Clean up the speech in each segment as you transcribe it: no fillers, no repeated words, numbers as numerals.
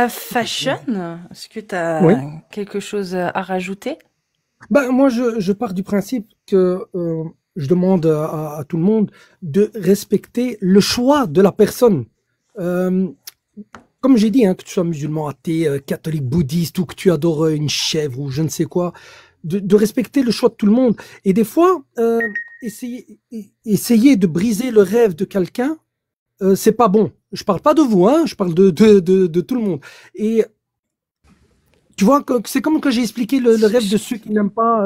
Fashion, est-ce que tu as Oui. quelque chose à rajouter? Moi, je pars du principe que je demande à tout le monde de respecter le choix de la personne. Euh, Comme j'ai dit, hein, que tu sois musulman, athée, catholique, bouddhiste, ou que tu adores une chèvre ou je ne sais quoi, de respecter le choix de tout le monde. Et des fois, essayer de briser le rêve de quelqu'un, c'est pas bon. Je parle pas de vous, hein, je parle de tout le monde. Et tu vois, c'est comme quand j'ai expliqué le rêve de ceux qui n'aiment pas.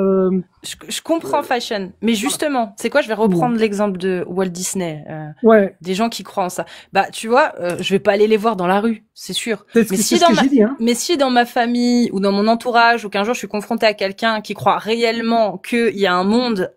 Je comprends Fashion, mais Voilà. justement, c'est quoi? Je vais reprendre l'exemple de Walt Disney, Ouais, des gens qui croient en ça. Bah, tu vois, je vais pas aller les voir dans la rue, c'est sûr. c'est ce que j'ai dit, hein. Mais si dans ma famille ou dans mon entourage ou qu'un jour je suis confrontée à quelqu'un qui croit réellement qu'il y a un monde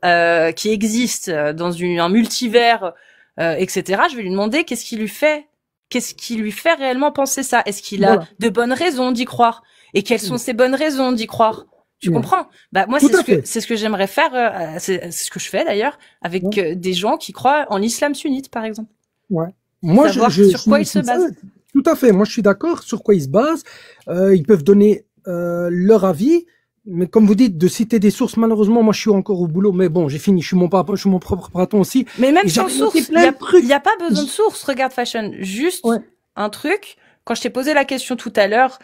qui existe dans un multivers, etc., je vais lui demander qu'est-ce qui lui fait réellement penser ça? Est-ce qu'il a Voilà. de bonnes raisons d'y croire? Et quelles sont ses bonnes raisons d'y croire? Tu Ouais. comprends? Bah moi Tout à fait. c'est ce que j'aimerais faire, c'est ce que je fais d'ailleurs avec Ouais. des gens qui croient en l'islam sunnite par exemple. Ouais. Moi, Savoir sur quoi ils se basent. tout à fait. Moi, je suis d'accord sur quoi ils se basent. Ils peuvent donner leur avis, mais comme vous dites, de citer des sources. Malheureusement, moi, je suis encore au boulot. Mais bon, j'ai fini. Je suis mon propre patron aussi. Mais même Et sans j'avais noté source, plein de trucs. il y a pas besoin de source. Regarde Fashion, juste Ouais, un truc. Quand je t'ai posé la question tout à l'heure,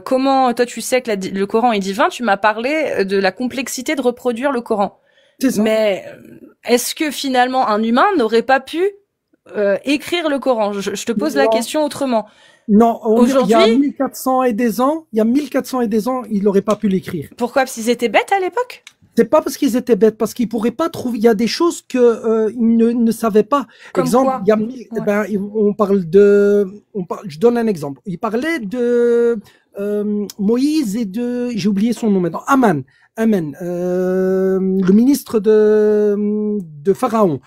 comment toi tu sais que le Coran est divin, tu m'as parlé de la complexité de reproduire le Coran. c'est ça. Mais est-ce que finalement un humain n'aurait pas pu écrire le Coran? Je te pose la Non, question autrement. non. Il y a Aujourd'hui, 1400 et des ans, il n'aurait pas pu l'écrire. pourquoi? Parce qu'ils étaient bêtes à l'époque? C'est pas parce qu'ils étaient bêtes, parce qu'ils pourraient pas trouver. Il y a des choses que ils ne savaient pas. Comme Exemple, quoi? Ouais. on parle de, je donne un exemple. Il parlait de Moïse et de, j'ai oublié son nom maintenant, Aman, le ministre de Pharaon.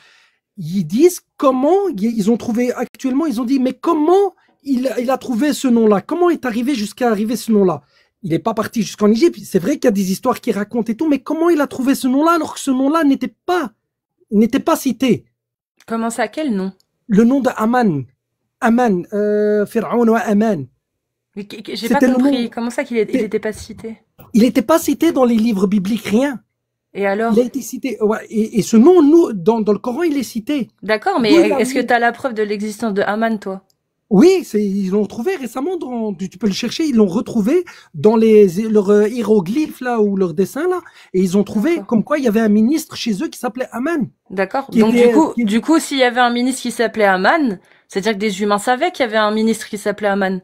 Ils disent comment ils ont trouvé actuellement. Ils ont dit mais comment il a trouvé ce nom-là? Comment est arrivé jusqu'à arriver ce nom-là? Il n'est pas parti jusqu'en Égypte. C'est vrai qu'il y a des histoires qui racontent et tout, mais comment il a trouvé ce nom-là alors que ce nom-là n'était pas cité? Comment ça? Quel nom? Le nom de Aman, Pharaon ou Aman. Mais j'ai pas C'était le nom. compris. Comment ça qu'il il était pas cité? Il n'était pas cité dans les livres bibliques, rien. Et Il a alors? été cité. Ouais, et ce nom, nous, dans le Coran, il est cité. D'accord, mais D'où il a est-ce que mis. tu as la preuve de l'existence de Haman, toi? Oui, ils l'ont trouvé récemment. Tu peux le chercher. Ils l'ont retrouvé dans leurs hiéroglyphes là ou leurs dessins là, et ils ont trouvé D'accord. comme quoi il y avait un ministre chez eux qui s'appelait Aman. D'accord. Qui Donc était, qui- du coup, s'il y avait un ministre qui s'appelait Haman, c'est-à-dire que des humains savaient qu'il y avait un ministre qui s'appelait Haman.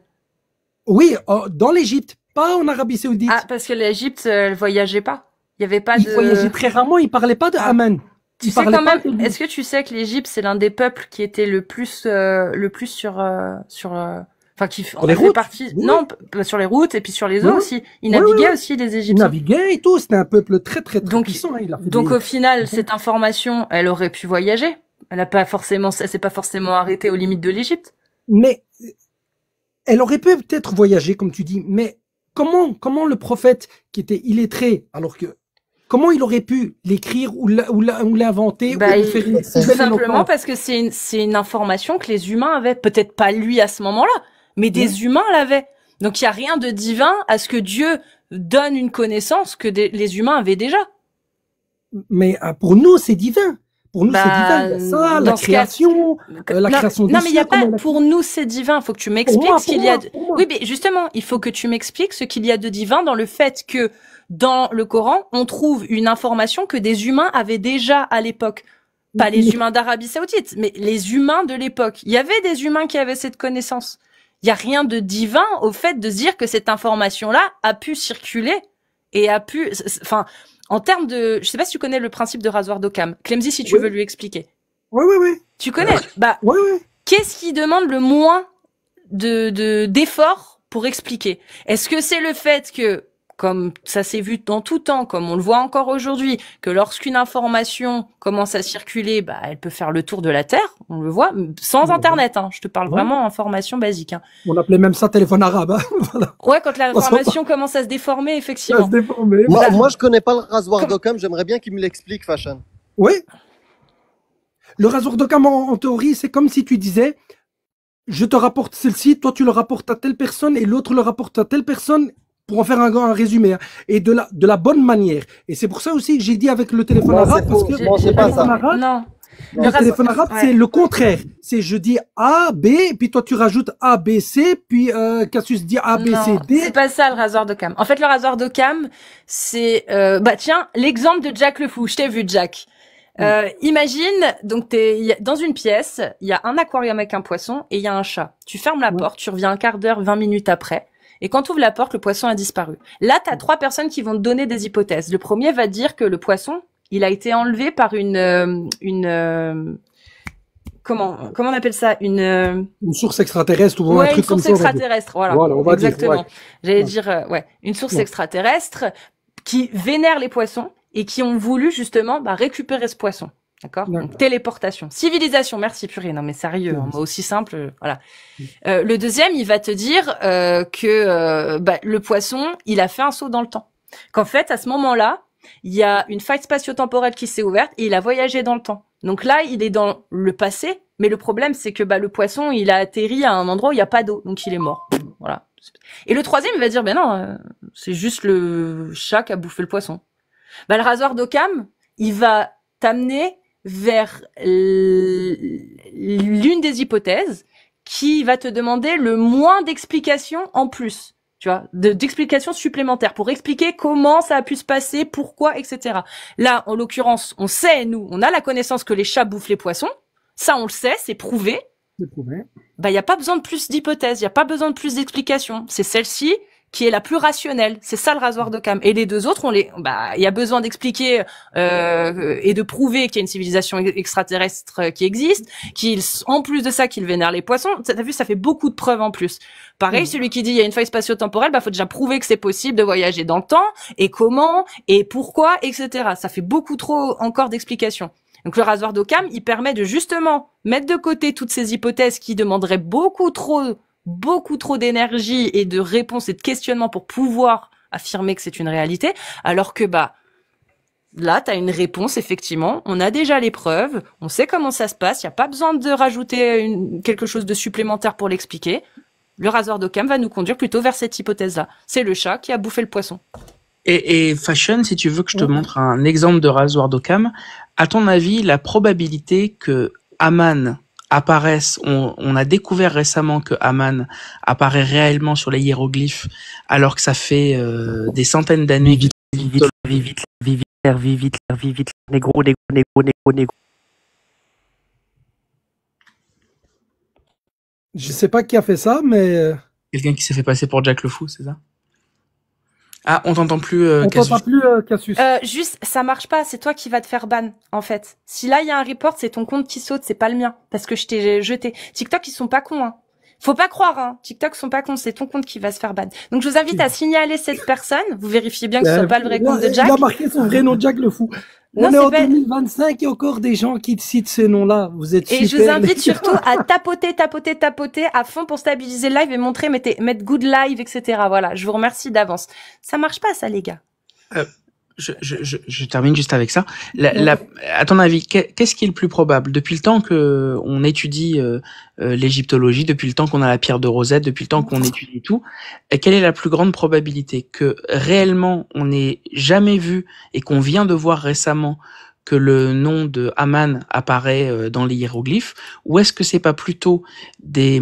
Oui, dans l'Égypte, pas en Arabie Ah, Saoudite. parce que l'Égypte, elle voyageait pas. Il y avait pas Ils voyageaient de. très rarement. Ils parlaient pas de Ah. Aman. Tu Ils sais parlaient quand pas même. de lui. Est-ce que tu sais que l'Égypte c'est l'un des peuples qui était le plus enfin qui Sur en les a fait routes. partie. Oui, Non, sur les routes et puis sur les oui, eaux oui, aussi. Ils oui, oui, naviguaient oui. aussi les Ils Égyptiens. naviguaient et tout. C'était un peuple très très très Donc, puissant. Hein. Il a fait donc des. au final, cette information, elle aurait pu voyager. Elle s'est pas forcément arrêtée aux limites de l'Égypte. Mais elle aurait pu peut-être voyager, comme tu dis. Mais comment le prophète qui était illettré, alors que comment il aurait pu l'écrire ou l'inventer ou Bah, de faire une si tout belle simplement éloquence? parce que c'est une information que les humains avaient. Peut-être pas lui à ce moment-là, mais Ouais. des humains l'avaient. Donc il y a rien de divin à ce que Dieu donne une connaissance que les humains avaient déjà. Mais pour nous, c'est divin. Pour nous, c'est divin. Bah, Il y a ça, la dans ce cas, création, la non, création des non, mais il y a cieux, pas, comment on a pour nous, c'est divin. Faut que tu Pour m'expliques moi, ce qu'il y a pour moi. oui, mais justement, il faut que tu m'expliques ce qu'il y a de divin dans le fait que dans le Coran, on trouve une information que des humains avaient déjà à l'époque. Pas les Mais- humains d'Arabie Saoudite, mais les humains de l'époque. Il y avait des humains qui avaient cette connaissance. Il y a rien de divin au fait de se dire que cette information-là a pu circuler et a pu, enfin, en termes de, je sais pas si tu connais le principe de rasoir d'Occam. Clemzy, si tu Oui, veux lui expliquer. oui, oui, oui. Tu connais? Bah, Oui, oui. qu'est-ce qui demande le moins d'effort pour expliquer? Est-ce que c'est le fait que, comme ça s'est vu dans tout temps, comme on le voit encore aujourd'hui, que lorsqu'une information commence à circuler, bah, elle peut faire le tour de la Terre, on le voit, sans Internet, hein. Je te parle Ouais. vraiment information basique, hein. On appelait même ça téléphone arabe. Hein. Voilà. Ouais, quand l'information commence à se déformer, Ça effectivement. se déformait. Moi, je connais pas le rasoir Comme- d'Occam, j'aimerais bien qu'il me l'explique, Fashion. Oui. Le rasoir d'Occam, en théorie, c'est comme si tu disais, je te rapporte celle-ci, toi tu le rapportes à telle personne et l'autre le rapporte à telle personne pour en faire un résumé, hein, et de la bonne manière. Et c'est pour ça aussi que j'ai dit avec le téléphone Non, arabe, c'est parce faux. que Non, c'est le pas téléphone ça. arabe, Non. le téléphone arabe, ouais. c'est le contraire. C'est je dis A, B, puis toi tu rajoutes A, B, C, puis Cassius dit A, B, C, Non, D. c'est pas ça le rasoir d'Occam. En fait, le rasoir d'Occam, c'est bah tiens, l'exemple de Jack le fou. Je t'ai vu, Jack. Imagine, donc dans une pièce, il y a un aquarium avec un poisson et il y a un chat. Tu fermes la porte, tu reviens un quart d'heure, 20 minutes après. Et quand tu ouvres la porte, le poisson a disparu. Là, tu as 3 personnes qui vont te donner des hypothèses. Le premier va dire que le poisson, il a été enlevé par comment on appelle ça, une source extraterrestre ou un une truc comme source ça. extraterrestre, voilà, on va exactement. dire, ouais. J'allais dire, une source extraterrestre qui vénère les poissons et qui ont voulu justement récupérer ce poisson. D'accord. Donc, téléportation, civilisation. Merci purée. Non mais sérieux, un mot aussi simple. Voilà. Le deuxième, il va te dire que le poisson, il a fait un saut dans le temps. Qu'en fait, à ce moment-là, il y a une faille spatio-temporelle qui s'est ouverte et il a voyagé dans le temps. Donc là, il est dans le passé, mais le problème, c'est que le poisson, il a atterri à un endroit où il n'y a pas d'eau, donc il est mort. Voilà. Et le troisième, il va dire, non, c'est juste le chat qui a bouffé le poisson. Le rasoir d'Occam, il va t'amener vers l'une des hypothèses qui va te demander le moins d'explications en plus. Tu vois, d'explications supplémentaires pour expliquer comment ça a pu se passer, pourquoi, etc. Là, en l'occurrence, on sait, nous, on a la connaissance que les chats bouffent les poissons. Ça, on le sait, c'est prouvé. C'est prouvé. Il y a pas besoin de plus d'hypothèses, il y a pas besoin de plus d'explications. C'est celle-ci qui est la plus rationnelle. C'est ça le rasoir d'Occam. Et les deux autres, il y a besoin d'expliquer et de prouver qu'il y a une civilisation extraterrestre qui existe, en plus de ça, qu'il vénère les poissons. T'as vu, ça fait beaucoup de preuves en plus. Pareil, celui qui dit il y a une faille spatio-temporelle, faut déjà prouver que c'est possible de voyager dans le temps, et comment, et pourquoi, etc. Ça fait beaucoup trop encore d'explications. Donc le rasoir d'Occam, il permet de justement mettre de côté toutes ces hypothèses qui demanderaient beaucoup trop d'énergie et de réponses et de questionnements pour pouvoir affirmer que c'est une réalité, alors que là, tu as une réponse, effectivement, on a déjà les preuves, on sait comment ça se passe, il n'y a pas besoin de rajouter quelque chose de supplémentaire pour l'expliquer. Le rasoir d'Occam va nous conduire plutôt vers cette hypothèse-là. C'est le chat qui a bouffé le poisson. Et Fashion, si tu veux que je te montre un exemple de rasoir d'Occam, à ton avis, la probabilité que Aman apparaisse, on a découvert récemment que Aman apparaît réellement sur les hiéroglyphes, alors que ça fait des centaines d'années. Vite, négro. Je sais pas qui a fait ça, mais Quelqu'un qui s'est fait passer pour Jack le Fou, c'est ça? Ah, on t'entend plus, on Cassius. t'entend plus, Cassius. Juste, ça marche pas, c'est toi qui vas te faire ban, en fait. Si là, il y a un report, c'est ton compte qui saute, c'est pas le mien. Parce que je t'ai jeté. TikTok, ils sont pas cons, hein. Faut pas croire, hein. TikTok sont pas cons, c'est ton compte qui va se faire ban. Donc, je vous invite à signaler cette personne. Vous vérifiez bien que ce soit pas le vrai compte de Jack. Il a marqué son vrai nom, Jack le Fou. Non, On est en c'est pas- 2025, il y a encore des gens qui citent ces noms-là. Vous êtes Et super. je vous invite les gars. surtout à tapoter à fond pour stabiliser le live et montrer, mettre good live, etc. Voilà. Je vous remercie d'avance. Ça marche pas, ça, les gars. Je termine juste avec ça. À ton avis, qu'est-ce qui est le plus probable? Depuis le temps que on étudie l'égyptologie, depuis le temps qu'on a la pierre de Rosette, depuis le temps qu'on étudie tout, quelle est la plus grande probabilité que réellement on n'ait jamais vu et qu'on vient de voir récemment que le nom de Aman apparaît dans les hiéroglyphes, ou est-ce que c'est pas plutôt des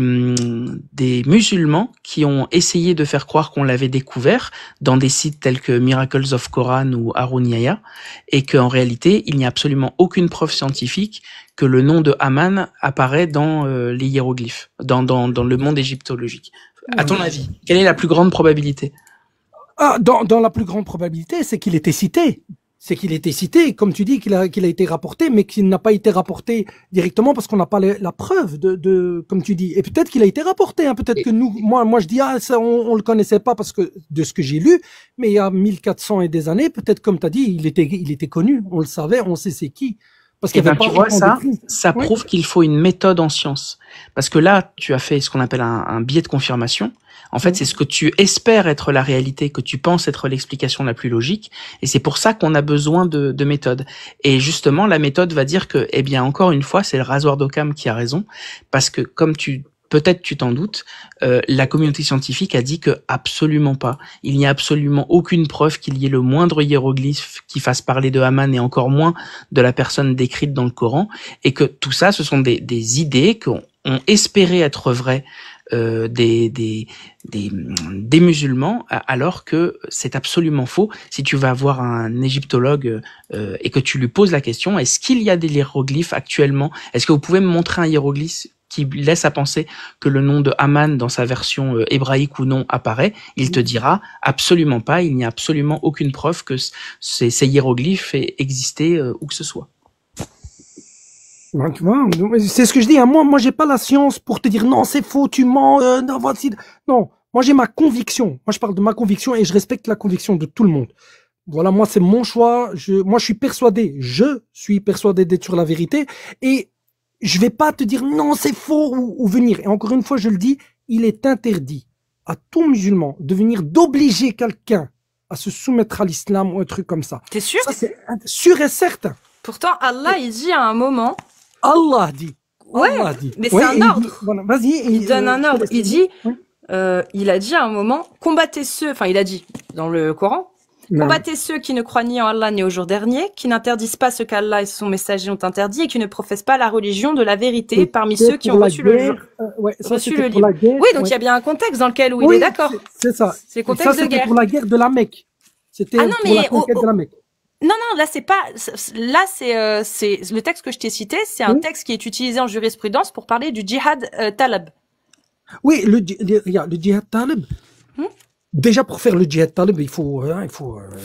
musulmans qui ont essayé de faire croire qu'on l'avait découvert dans des sites tels que Miracles of Quran ou Harun Yahya, et qu'en réalité il n'y a absolument aucune preuve scientifique que le nom de Aman apparaît dans les hiéroglyphes, dans le monde égyptologique. À ton avis, quelle est la plus grande probabilité? Dans la plus grande probabilité, c'est qu'il était cité. C'est qu'il était cité, comme tu dis, qu'il a été rapporté, mais qu'il n'a pas été rapporté directement parce qu'on n'a pas la preuve comme tu dis. Et peut-être qu'il a été rapporté, hein. Peut-être que moi je dis, ça, on le connaissait pas parce que de ce que j'ai lu, mais il y a 1400 et des années, peut-être comme tu as dit, il était connu, on le savait, on sait c'est qui. Parce qu'il y avait tu vois, ça prouve qu'il faut une méthode en science. Parce que là, tu as fait ce qu'on appelle un biais de confirmation. En fait, c'est ce que tu espères être la réalité, que tu penses être l'explication la plus logique. Et c'est pour ça qu'on a besoin de méthode. Et justement, la méthode va dire que, encore une fois, c'est le rasoir d'Occam qui a raison. Parce que, comme tu peut-être tu t'en doutes, la communauté scientifique a dit que absolument pas. Il n'y a absolument aucune preuve qu'il y ait le moindre hiéroglyphe qui fasse parler de Haman et encore moins de la personne décrite dans le Coran, et que tout ça, ce sont des idées qu'on espéré être vraies des musulmans, alors que c'est absolument faux. Si tu vas voir un égyptologue et que tu lui poses la question, est-ce qu'il y a des hiéroglyphes actuellement? Est-ce que vous pouvez me montrer un hiéroglyphe qui laisse à penser que le nom de Haman dans sa version hébraïque ou non apparaît? Il te dira absolument pas, il n'y a absolument aucune preuve que ces hiéroglyphes aient existé où que ce soit. Ben, tu vois, c'est ce que je dis. Hein. Moi, j'ai pas la science pour te dire non, c'est faux, tu mens. Non, voici. Non, moi j'ai ma conviction. Moi, je parle de ma conviction et je respecte la conviction de tout le monde. Voilà, moi c'est mon choix. Moi, je suis persuadé d'être sur la vérité et je vais pas te dire non, c'est faux ou venir. Et encore une fois, je le dis, il est interdit à tout musulman de venir d'obliger quelqu'un à se soumettre à l'islam ou un truc comme ça. T'es sûr? Ça, c'est sûr et certain. Pourtant, Allah, il dit à un moment. Allah dit. Ouais, Allah dit. mais c'est un ordre. Voilà, vas-y. Il donne un ordre. Il dit, oui. Il a dit à un moment, combattez ceux, enfin, il a dit dans le Coran, combattez ceux qui ne croient ni en Allah ni au jour dernier, qui n'interdisent pas ce qu'Allah et son messager ont interdit et qui ne professent pas la religion de la vérité parmi ceux qui ont reçu le livre. Oui, donc il y a bien un contexte dans lequel où il est d'accord. C'est ça. C'est le contexte de guerre. C'était pour la guerre de la Mecque. C'était pour la conquête de la Mecque. Non, là c'est pas. Là c'est le texte que je t'ai cité, c'est un texte qui est utilisé en jurisprudence pour parler du djihad talab. Oui, le djihad talab. Déjà pour faire le djihad talab, il faut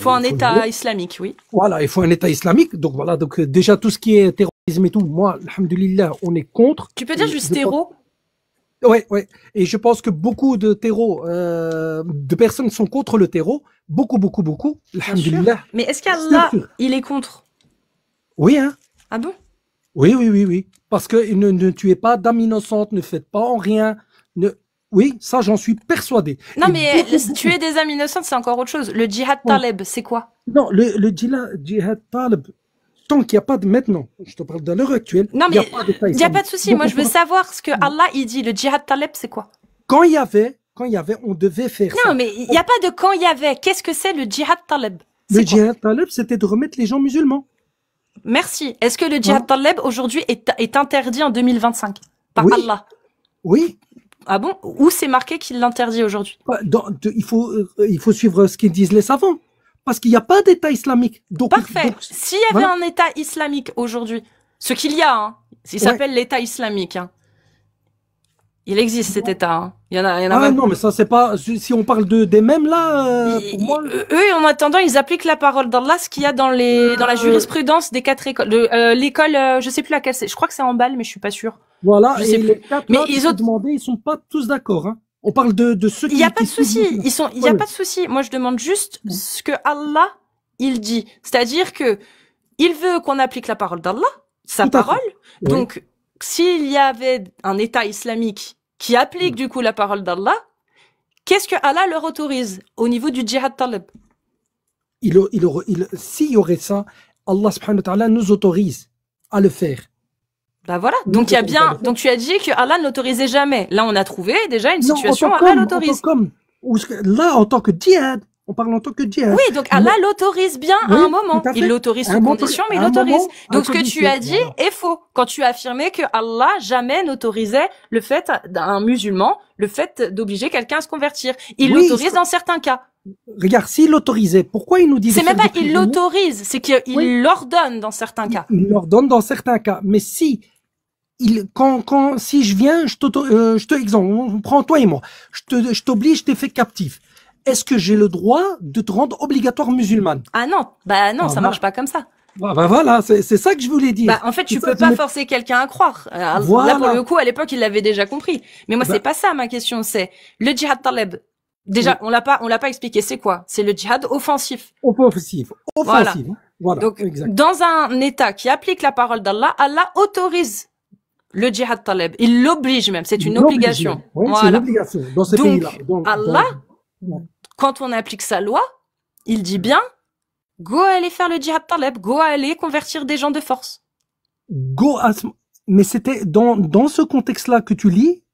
un État islamique, oui. Voilà, il faut un État islamique. Donc voilà, donc déjà tout ce qui est terrorisme et tout, moi, alhamdoulilah, on est contre. Tu peux dire juste terreau. Ouais. Et je pense que beaucoup de terreaux, de personnes sont contre le terreau. Beaucoup. Alhamdulillah. Mais est-ce qu'Allah, il est contre? Oui, hein. Ah bon? Oui. Parce que ne tuez pas d'âme innocente, ne faites pas en rien. Oui, ça, j'en suis persuadé. Non, mais tuer des âmes innocentes, c'est encore autre chose. Le djihad talib, c'est quoi? Non, le djihad talib, tant qu'il n'y a pas de maintenant, je te parle de l'heure actuelle. Non, mais il n'y a pas de souci. Moi, je veux savoir ce que Allah, il dit. Le djihad talib, c'est quoi? Quand il y avait, on devait faire ça. Non, mais il n'y a pas de quand il y avait. Qu'est-ce que c'est le djihad talib? Le djihad talib, c'était de remettre les gens musulmans. Merci. Est-ce que le djihad talib, aujourd'hui, est interdit en 2025 par Allah? Oui. Ah bon? Où c'est marqué qu'il l'interdit aujourd'hui? Il faut suivre ce qu'ils disent les savants. Parce qu'il n'y a pas d'État islamique. Parfait. S'il y avait un État islamique aujourd'hui, ce qu'il y a, hein, il s'appelle l'État islamique. Hein. Il existe cet État. Hein. Il y en a même. Non, mais ça c'est pas. Si on parle des mêmes là, pour moi. Eux, en attendant, ils appliquent la parole d'Allah, ce qu'il y a dans la jurisprudence des 4 écoles. L'école, je sais plus laquelle c'est. Je crois que c'est en Bâle, mais je suis pas sûre. Voilà. Je sais plus. Les 4 là, ils ont demandé, ils sont pas tous d'accord. Hein. On parle de ceux qui. Il y a pas de souci. Il y a pas de souci. Moi, je demande juste ce que Allah il dit. C'est-à-dire que il veut qu'on applique la parole d'Allah, sa parole. Donc, s'il y avait un État islamique qui applique du coup la parole d'Allah, qu'est-ce que Allah leur autorise au niveau du djihad talib? S'il y aurait ça, Allah subhanahu wa ta'ala nous autorise à le faire. Bah voilà. Donc il y a bien. Donc tu as dit que Allah n'autorisait jamais. Là, on a trouvé déjà une situation où Allah l'autorise. Là, en tant que djihad. On parle en tant que djihad. Oui, donc Allah l'autorise bien à un moment. Il l'autorise sous condition, mais il l'autorise. Donc ce que tu as dit est faux. Quand tu as affirmé que Allah jamais n'autorisait le fait d'un musulman, le fait d'obliger quelqu'un à se convertir. Il l'autorise dans certains cas. Regarde, s'il l'autorisait, pourquoi il nous dit... C'est même pas il l'autorise, c'est qu'il l'ordonne dans certains cas. Il l'ordonne dans certains cas. Mais si je viens, exemple, prends toi et moi, je t'oblige, je t'ai fait captif. Est-ce que j'ai le droit de te rendre obligatoire musulmane? Ah non, ça marche pas comme ça. Voilà, c'est ça que je voulais dire. En fait, tu peux pas forcer quelqu'un à croire. Là, pour le coup, à l'époque, il l'avait déjà compris. Mais moi, c'est pas ça ma question. C'est le djihad talib. Déjà, on l'a pas expliqué. C'est quoi? C'est le djihad offensif. Offensif. Voilà. Donc, dans un État qui applique la parole d'Allah, Allah autorise le djihad talib. Il l'oblige même. C'est une obligation. Oui, c'est une obligation dans ces pays-là. Donc, Allah, quand on applique sa loi, il dit bien, go aller faire le djihad talib, go aller convertir des gens de force. Mais c'était dans ce contexte-là que tu lis,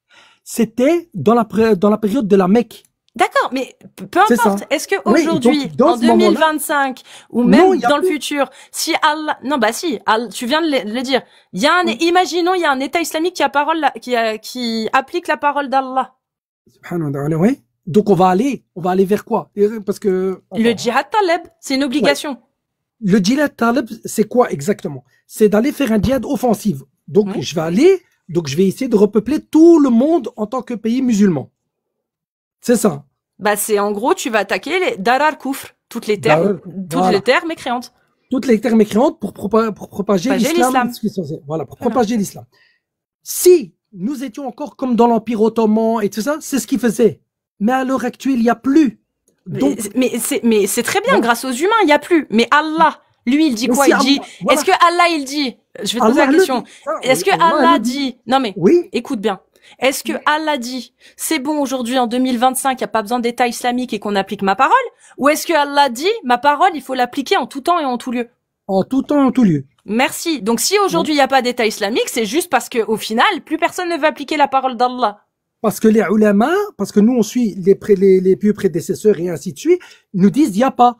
c'était dans la période de la Mecque. D'accord, mais peu C'est ça. importe. Est-ce que Oui, aujourd'hui, donc, dans en ce moment-là- 2025, ou Non, même il y a dans le plus. futur, si Allah, non, bah si, tu viens de le dire. Il y a Oui. imaginons, il y a un État islamique qui applique la parole d'Allah. Subhanahu wa ta'ala, oui. Donc on va aller vers quoi? Parce que Le djihad taleb, c'est une obligation. le djihad talib, c'est quoi exactement? C'est d'aller faire un djihad offensif. Donc Oui. je vais essayer de repeupler tout le monde en tant que pays musulman. C'est ça. Bah c'est en gros, tu vas attaquer les Dar al-Kufr, toutes les terres, Voilà. les terres mécréantes. Toutes les terres mécréantes pour propager l'islam. Voilà, pour propager l'islam. Si nous étions encore comme dans l'Empire ottoman et tout ça, c'est ce qu'ils faisaient. Mais à l'heure actuelle, il n'y a plus. Donc, Mais c'est très bien, Bon. grâce aux humains, il y a plus. Mais Allah, lui, il dit Mais quoi? si Il dit, Allah, voilà. est-ce que Allah, il dit, je vais te poser Allah la le question. dit, ça, Est-ce que Allah Allah le dit. dit, non mais, Oui, écoute bien. Est-ce que Allah dit, c'est bon aujourd'hui en 2025, il n'y a pas besoin d'État islamique et qu'on applique ma parole? Ou est-ce que Allah dit, ma parole, il faut l'appliquer en tout temps et en tout lieu? en tout temps, en tout lieu. Merci. Donc si aujourd'hui il n'y a pas d'État islamique, c'est juste parce que au final, plus personne ne veut appliquer la parole d'Allah. Parce que les ulama, parce que nous on suit les pieux prédécesseurs et ainsi de suite, ils nous disent il n'y a pas.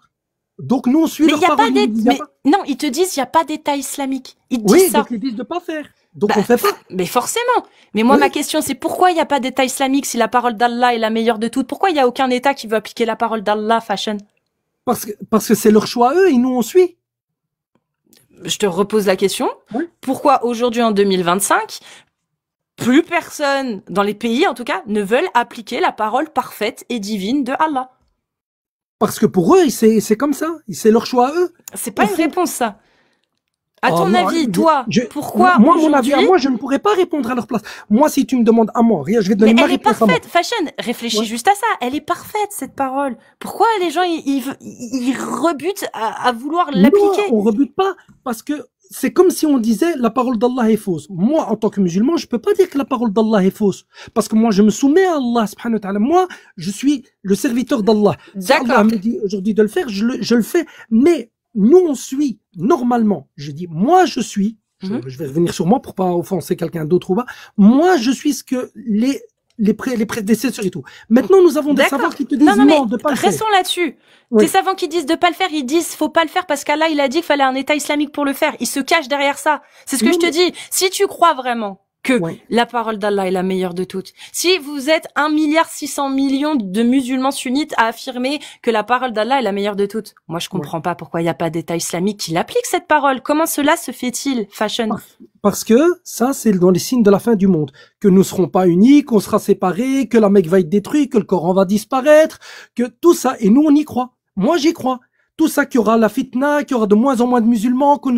Donc nous on suit Mais leur il y a parole. pas ils nous d'État, disent, y a mais pas. non, ils te disent il n'y a pas d'État islamique. Ils te Oui, disent ça. donc ils disent de pas faire. Donc Bah, on fait pas. Mais forcément. Mais moi, Oui. ma question, c'est pourquoi il n'y a pas d'État islamique si la parole d'Allah est la meilleure de toutes? Pourquoi il n'y a aucun État qui veut appliquer la parole d'Allah, Fashion? Parce que c'est leur choix eux et nous on suit. Je te repose la question. Oui. Pourquoi aujourd'hui, en 2025, plus personne, dans les pays en tout cas, ne veulent appliquer la parole parfaite et divine de Allah? Parce que pour eux, c'est comme ça. C'est leur choix eux. C'est pas Au une fond- réponse, ça. À ton non, avis, toi, pourquoi moi, mon avis aujourd'hui... à moi, je ne pourrais pas répondre à leur place. Moi, si tu me demandes à moi, regarde, je vais te Mais donner ma elle est réponse à moi. parfaite, Fashion. Réfléchis Ouais. juste à ça. Elle est parfaite, cette parole. Pourquoi les gens, ils rebutent à vouloir l'appliquer? Non, on rebute pas parce que c'est comme si on disait la parole d'Allah est fausse. Moi, en tant que musulman, je peux pas dire que la parole d'Allah est fausse parce que moi, je me soumets à Allah subhanahu wa ta'ala. Moi, je suis le serviteur d'Allah. Si Allah D'accord. me dit aujourd'hui de le faire, je le fais. Mais nous, on suit normalement. Je dis, moi, je suis. Je vais revenir sur moi pour pas offenser quelqu'un d'autre ou pas. Moi, je suis ce que les prédécesseurs et tout. Maintenant, nous avons des D'accord. savoirs qui te disent Non, non, mais de pas le faire. restons là-dessus. Oui. Tes savants qui disent de pas le faire, ils disent faut pas le faire parce qu'Allah, il a dit qu'il fallait un État islamique pour le faire. Ils se cachent derrière ça. C'est ce que Non, je te mais- dis. Si tu crois vraiment que Ouais. la parole d'Allah est la meilleure de toutes, si vous êtes 1,6 milliard de musulmans sunnites à affirmer que la parole d'Allah est la meilleure de toutes, moi je comprends pas pourquoi il n'y a pas d'État islamique qui l'applique cette parole. Comment cela se fait-il, Fashion? Parce que ça, c'est dans les signes de la fin du monde. Que nous serons pas unis, qu'on sera séparés, que la Mecque va être détruite, que le Coran va disparaître, que tout ça. Et nous, on y croit. Moi, j'y crois. Tout ça, qu'il y aura la fitna, qu'il y aura de moins en moins de musulmans, que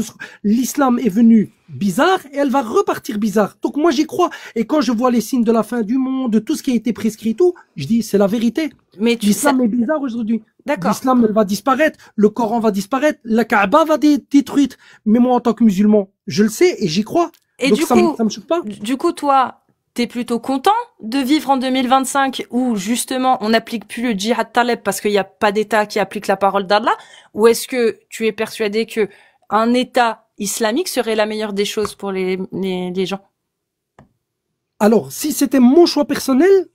l'islam est venu bizarre et elle va repartir bizarre. Donc moi, j'y crois. Et quand je vois les signes de la fin du monde, de tout ce qui a été prescrit, tout, je dis, c'est la vérité. Mais tu sais, L'islam est bizarre aujourd'hui. d'accord. L'islam elle va disparaître, le Coran va disparaître, la Kaaba va être détruite. Mais moi, en tant que musulman, je le sais et j'y crois. Et Donc du ça coup, me choque pas. du coup, toi, t'es plutôt content de vivre en 2025 où justement on n'applique plus le djihad taleb parce qu'il n'y a pas d'État qui applique la parole d'Allah, ou est-ce que tu es persuadé que un État islamique serait la meilleure des choses pour les gens? Alors, si c'était mon choix personnel,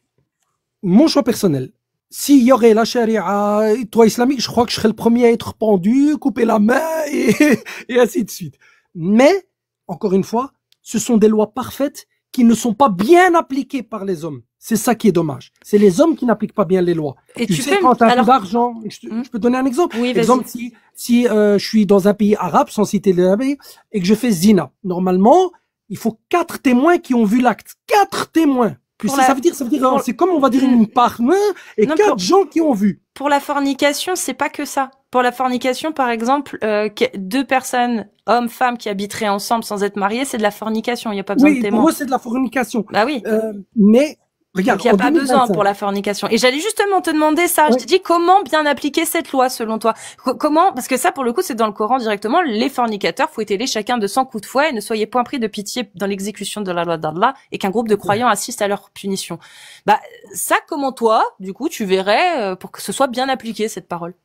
s'il y aurait la charia, toi islamique, je crois que je serais le premier à être pendu, couper la main et ainsi de suite. Mais, encore une fois, ce sont des lois parfaites qui ne sont pas bien appliquées par les hommes. C'est ça qui est dommage. C'est les hommes qui n'appliquent pas bien les lois. Et Tu tu sais, peux, quand tu as un peu alors, d'argent, je peux donner un exemple. oui, vas-y. Exemple, si je suis dans un pays arabe, sans citer les pays, et que je fais zina, normalement, il faut 4 témoins qui ont vu l'acte. 4 témoins. Puis Pour ça veut dire, c'est comme on va dire une part et Non, 4 gens qui ont vu. Pour la fornication, c'est pas que ça. Pour la fornication, par exemple, 2 personnes, hommes, femmes, qui habiteraient ensemble sans être mariées, c'est de la fornication. Il n'y a pas besoin de Oui, témoins. pour eux, c'est de la fornication. Bah oui. Mais, regarde, Donc il n'y a en pas besoin 2025, pour la fornication. Et j'allais justement te demander ça. Je Ouais. te dis comment bien appliquer cette loi selon toi. Comment, parce que ça pour le coup c'est dans le Coran directement, les fornicateurs, fouettez-les chacun de 100 coups de fouet et ne soyez point pris de pitié dans l'exécution de la loi d'Allah et qu'un groupe de croyants assiste à leur punition. Bah ça, comment toi, du coup, tu verrais pour que ce soit bien appliqué cette parole?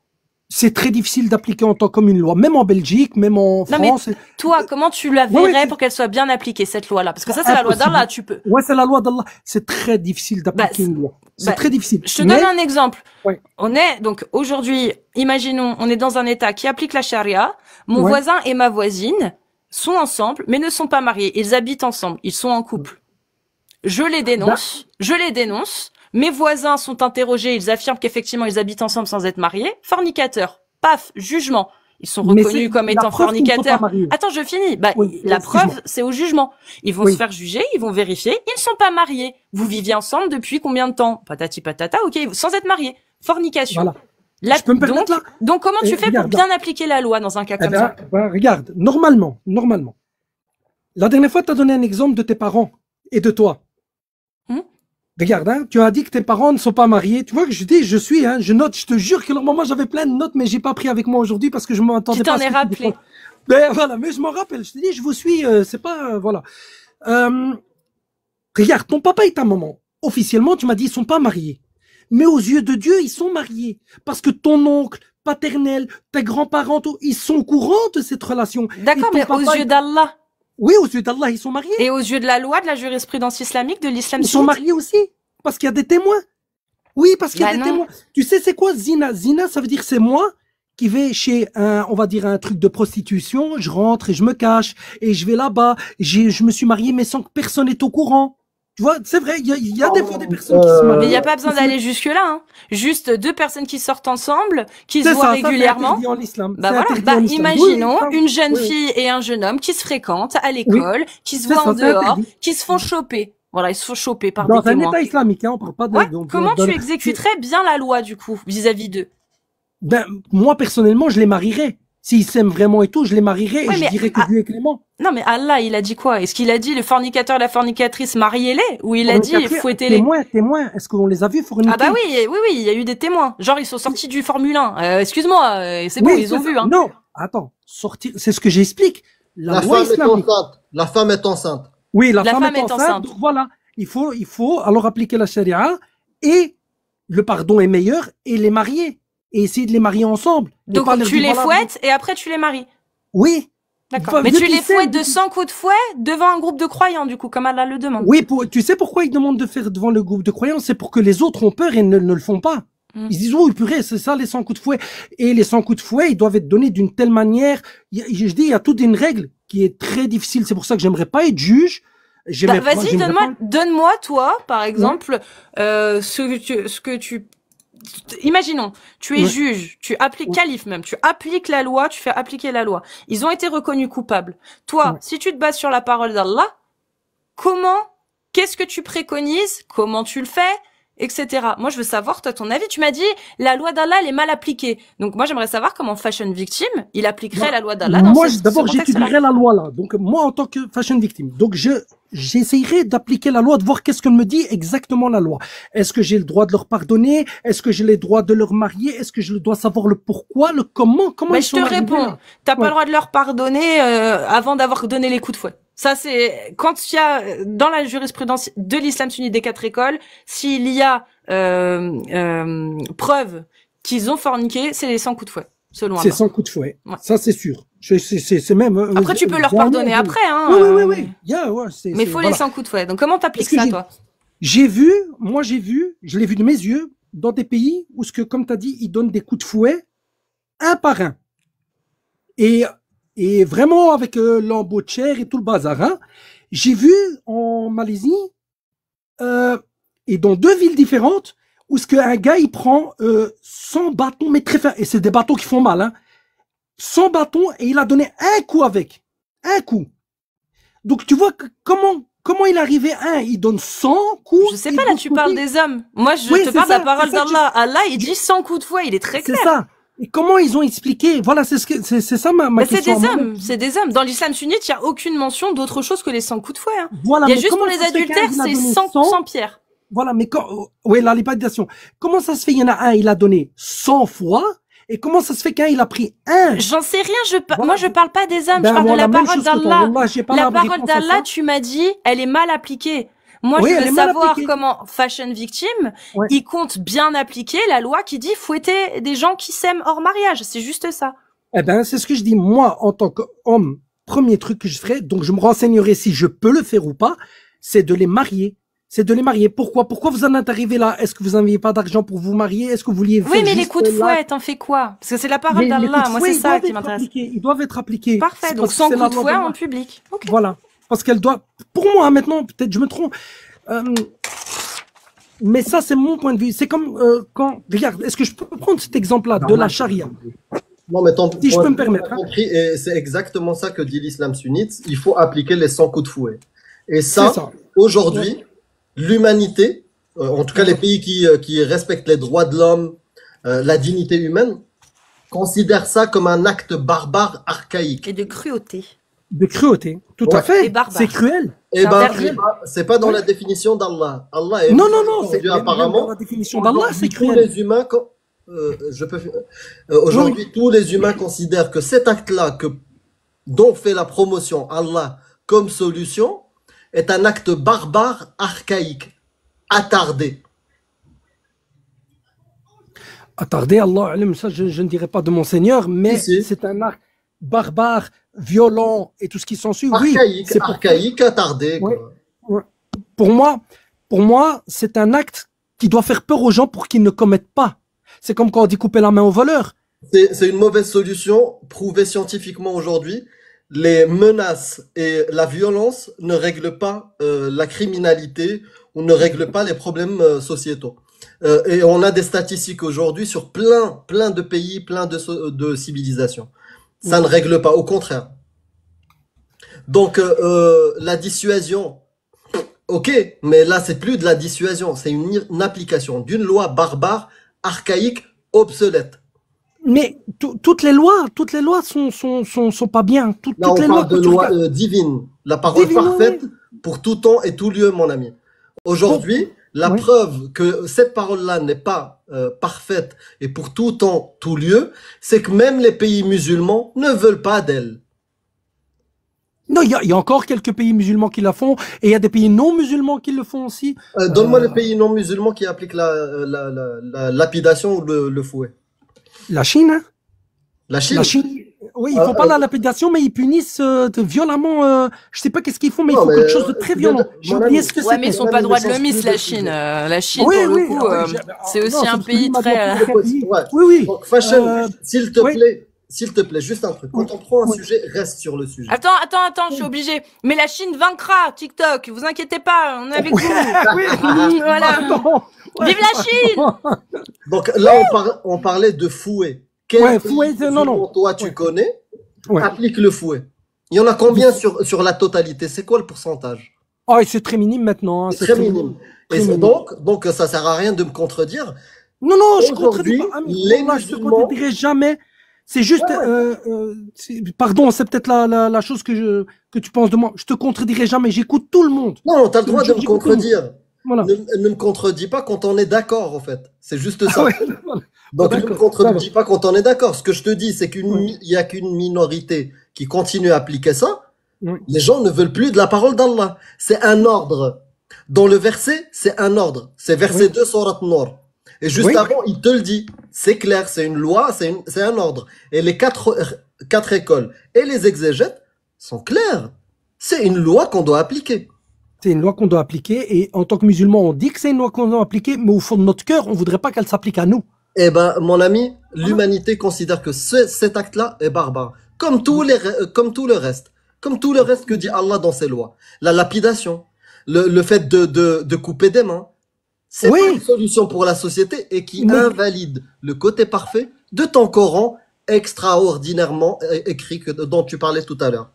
c'est très difficile d'appliquer en tant comme une loi, même en Belgique, même en France. Toi, comment tu la verrais pour qu'elle soit bien appliquée, cette loi-là? Parce que ça, c'est la loi d'Allah, tu peux. Ouais, c'est la loi d'Allah. C'est très difficile d'appliquer une loi. C'est très difficile. Je te donne un exemple. Ouais. On est, donc, aujourd'hui, imaginons, on est dans un État qui applique la charia. Mon voisin et ma voisine sont ensemble, mais ne sont pas mariés. Ils habitent ensemble. Ils sont en couple. Je les dénonce. Mes voisins sont interrogés, ils affirment qu'effectivement ils habitent ensemble sans être mariés. Fornicateurs. Paf, jugement. Ils sont reconnus comme étant fornicateurs. Attends, je finis. La preuve, c'est au jugement. Ils vont se faire juger, ils vont vérifier. Ils ne sont pas mariés. Vous viviez ensemble depuis combien de temps? Patati patata, ok, sans être mariés. Fornication. Voilà. Je peux me permettre là? Donc comment tu fais pour bien appliquer la loi dans un cas comme ça? Regarde, normalement. La dernière fois, tu as donné un exemple de tes parents et de toi. Regarde, hein, tu as dit que tes parents ne sont pas mariés. Tu vois que je dis, je note, je te jure que normalement j'avais plein de notes, mais j'ai pas pris avec moi aujourd'hui parce que je m'entendais pas. Tu t'en es rappelé. Mais voilà, mais je m'en rappelle. Je te dis, je vous suis, c'est pas, voilà. Regarde, ton papa et ta maman, officiellement, tu m'as dit, ils sont pas mariés. Mais aux yeux de Dieu, ils sont mariés. Parce que ton oncle, paternel, tes grands-parents, ils sont au courant de cette relation. D'accord, mais aux yeux d'Allah. Oui, aux yeux d'Allah, ils sont mariés. Et aux yeux de la loi, de la jurisprudence islamique, de l'islam sunnite. Ils sont mariés aussi. Parce qu'il y a des témoins. Oui, parce qu'il y a des témoins. Tu sais, c'est quoi zina? Zina, ça veut dire c'est moi qui vais chez on va dire un truc de prostitution, je rentre et je me cache, et je vais là-bas, je me suis marié, mais sans que personne n'est au courant. Tu vois, c'est vrai, il y a des fois des personnes qui se marient. Mais il n'y a pas besoin d'aller jusque-là, hein. Juste deux personnes qui sortent ensemble, qui se voient régulièrement. Imaginons une jeune fille et un jeune homme qui se fréquentent à l'école, qui se voient en dehors, qui se font choper. Voilà, ils se font choper par des témoins. Dans un État islamique, hein, on parle pas de... Comment tu exécuterais bien la loi, du coup, vis-à-vis d'eux? Moi, personnellement, je les marierais. S'ils s'aiment vraiment et tout, je les marierais et je dirais que Dieu est clément. Non, mais Allah, il a dit quoi? Est-ce qu'il a dit le fornicateur et la fornicatrice, mariez-les? Ou il a dit fouettez-les? Témoins. Est-ce qu'on les a vus forniquer? Ah bah oui, il y a eu des témoins. Genre, ils sont sortis du Formule 1. Excuse-moi, c'est bon, ils ont vu, hein. Non, attends, sortir, c'est ce que j'explique. La femme est enceinte. La femme est enceinte. Oui, la femme est enceinte. Donc voilà, il faut alors appliquer la charia et le pardon est meilleur et les marier. Et essayer de les marier ensemble. Donc tu les fouettes et après tu les maries. Oui. D'accord. Mais tu les fouettes de 100 coups de fouet devant un groupe de croyants, du coup, comme Allah le demande. Oui, tu sais pourquoi ils demandent de faire devant le groupe de croyants? C'est pour que les autres ont peur et ne le font pas. Ils se disent, oh purée, c'est ça les 100 coups de fouet. Et les 100 coups de fouet, ils doivent être donnés d'une telle manière. Je dis, il y a toute une règle qui est très difficile. C'est pour ça que j'aimerais pas être juge. Vas-y, donne-moi, toi, par exemple, ce que tu imaginons, tu es juge, tu appliques calife même, tu appliques la loi, tu fais appliquer la loi. Ils ont été reconnus coupables. Toi, si tu te bases sur la parole d'Allah, qu'est-ce que tu préconises, comment tu le fais, etc. Moi, je veux savoir, toi, ton avis. Tu m'as dit, la loi d'Allah, elle est mal appliquée. Donc, moi, j'aimerais savoir comment Fashion Victim, il appliquerait la loi d'Allah dans ce d'abord, j'étudierais la loi, là. Donc, moi, en tant que Fashion Victim. Donc, j'essayerai d'appliquer la loi, de voir qu'est-ce que me dit exactement la loi. Est-ce que j'ai le droit de leur pardonner? Est-ce que j'ai le droit de leur marier? Est-ce que je dois savoir le pourquoi, le comment? Ils sont je te réponds. T'as pas le droit de leur pardonner, avant d'avoir donné les coups de fouet. Ça, c'est quand il y a dans la jurisprudence de l'islam sunnite des 4 écoles, s'il y a preuve qu'ils ont forniqué, c'est les 100 coups de fouet, selon C'est 100 coups de fouet. Ouais. Ça, c'est sûr. C'est même. Après, tu peux leur pardonner après, hein. Oui. Mais il faut les 100 coups de fouet. Donc, comment t'appliques ça, toi? Je l'ai vu de mes yeux, dans des pays où, comme t'as dit, ils donnent des coups de fouet un par un. Et vraiment avec l'embout de chair et tout le bazar. Hein. J'ai vu en Malaisie et dans 2 villes différentes où un gars il prend 100 bâtons mais très fins et c'est des bâtons qui font mal. Hein. 100 bâtons et il a donné un coup avec. Un coup. Donc tu vois comment il est arrivé il donne 100 coups. Je sais pas, là tu parles des hommes. Moi je te parle de la parole d'Allah. Allah il dit 100 coups de fouet, il est très clair. C'est ça. Et comment ils ont expliqué? Voilà, c'est ça ma question. C'est des hommes. Dans l'islam sunnite, il y a aucune mention d'autre chose que les 100 coups de fouet. Hein. Voilà, il y a juste pour les adultères, c'est 100 pierres. Voilà, mais la lépidation. Comment ça se fait? Il y en a un, il a donné 100 fois. Et comment ça se fait qu'un, il a pris un? J'en sais rien. Moi, je parle pas des hommes. Je parle de la parole d'Allah. La parole d'Allah, tu m'as dit, elle est mal appliquée. Moi, Oui, je elle veux est mal savoir appliquée. comment Fashion Victim, Ouais. il compte bien appliquer la loi qui dit fouetter des gens qui s'aiment hors mariage. C'est juste ça. Eh ben, c'est ce que je dis. Moi, en tant qu'homme, premier truc que je ferais, donc je me renseignerai si je peux le faire ou pas, c'est de les marier. C'est de les marier. Pourquoi vous en êtes arrivé là? Est-ce que vous n'aviez pas d'argent pour vous marier? Est-ce que vous vouliez Oui, faire mais les juste coups de là- fouet, t'en fais quoi? Parce que c'est la parole les coups d'Allah. de Moi, fouet, c'est ils ça doivent qui être m'intéresse. appliqués. Ils doivent être appliqués. Parfait. C'est Donc, parce que sans c'est coup la de loi fouet d'Allah. en public. Ok. Voilà. Parce qu'elle doit, pour moi, maintenant, peut-être je me trompe, mais ça, c'est mon point de vue. C'est comme quand, regarde, est-ce que je peux prendre cet exemple-là de la charia? Non, mais ton Si je point peux de me vue, permettre, on a hein. compris, et c'est exactement ça que dit l'islam sunnite. Il faut appliquer les 100 coups de fouet. Et C'est ça, ça. aujourd'hui, l'humanité, en tout cas les pays qui respectent les droits de l'homme, la dignité humaine, considèrent ça comme un acte barbare, archaïque. Et de cruauté. De cruauté. Tout Ouais. à fait. Et barbare. C'est cruel. Eh C'est ben, interdit. c'est pas dans la définition d'Allah. Allah est Non, non, non. aujourd'hui, Même dans apparemment, la définition d'Allah, c'est tous cruel. les humains, aujourd'hui, tous les humains considèrent que cet acte-là, dont fait la promotion Allah comme solution, est un acte barbare, archaïque, attardé. Attardez, Allah alim, ça je ne dirais pas de mon Seigneur, mais Si, si. c'est un acte barbare, violent et tout ce qui s'ensuit. Oui, Archaïque, c'est archaïque, attardé. Ouais. Quoi. pour moi, c'est un acte qui doit faire peur aux gens pour qu'ils ne commettent pas. C'est comme quand on dit couper la main au voleur. C'est une mauvaise solution, prouvée scientifiquement aujourd'hui. Les menaces et la violence ne règlent pas la criminalité ou ne règlent pas les problèmes sociétaux. Et on a des statistiques aujourd'hui sur plein de pays, plein de civilisations. Ça ne règle pas, au contraire. Donc la dissuasion, ok, mais là c'est plus de la dissuasion, c'est une application d'une loi barbare, archaïque, obsolète. Mais toutes les lois sont pas bien. Là, Toutes on les parle de que tu loi regardes. divine, la parole Divine, parfaite pour tout temps et tout lieu, mon ami. Aujourd'hui, la Oui. preuve que cette parole-là n'est pas parfaite et pour tout temps, tout lieu, c'est que même les pays musulmans ne veulent pas d'elle. Non, il y a encore quelques pays musulmans qui la font et il y a des pays non musulmans qui le font aussi. Donne-moi les pays non musulmans qui appliquent la lapidation ou le fouet. La Chine, hein. La Chine. La Chine, oui, ils font pas la lapidation, mais ils punissent violemment. Je sais pas qu'est-ce qu'ils font, mais ils Non, font mais, quelque chose de très violent. J'ai mon oublié ami. ce que Ouais, c'est. mais ils sont Ouais, pas mais droit de les l'homme, la gens- Chine. La Chine, Oui, pour oui, le coup, c'est aussi non, un c'est pays parce que très... Ouais. Oui, oui. Donc, Fashion, Euh, s'il te oui. plaît, juste un truc. Quand on prend un Oui. sujet, reste sur le sujet. Attends, je suis obligée. Mais la Chine vaincra, TikTok. Vous inquiétez pas, on est avec vous. Oui. Voilà. Pardon. Ouais. Vive la Chine! Donc là, on parlait de fouet. Quel Ouais, pays fouet, non, non. musulman, toi, tu Ouais. connais, Ouais. applique le fouet. Il y en a combien sur la totalité? C'est quoi le pourcentage? Oh, et c'est très minime maintenant. Hein, C'est très minime. Très Et minime. donc, ça sert à rien de me contredire. Non, je Aujourd'hui, contredis pas. les Là, je te musulmans- contredirai jamais. C'est juste, pardon, c'est peut-être la chose que tu penses de moi. Je te contredirai jamais. J'écoute tout le monde. Non, t'as le droit de me J'écoute contredire. Voilà. Ne me contredis pas quand on est d'accord, en fait. C'est juste ça. Ah ouais, voilà. Donc, ne me D'accord, contredis pas quand on est d'accord. Ce que je te dis, c'est qu'il y a qu'une minorité qui continue à appliquer ça. Oui. Les gens ne veulent plus de la parole d'Allah. C'est un ordre. Dans le verset, c'est un ordre. C'est verset Oui. 2, Surat Nour. Et juste Oui. avant, il te le dit. C'est clair, c'est une loi, c'est un ordre. Et les quatre écoles et les exégètes sont clairs. C'est une loi qu'on doit appliquer. C'est une loi qu'on doit appliquer. Et en tant que musulman, on dit que c'est une loi qu'on doit appliquer, mais au fond de notre cœur, on voudrait pas qu'elle s'applique à nous. Eh ben, mon ami, l'humanité considère que cet acte-là est barbare. Comme tout le reste. Comme tout le reste que dit Allah dans ses lois. La lapidation. Le fait de couper des mains. C'est Oui. pas une solution pour la société et qui Mais- invalide le côté parfait de ton Coran extraordinairement écrit dont tu parlais tout à l'heure.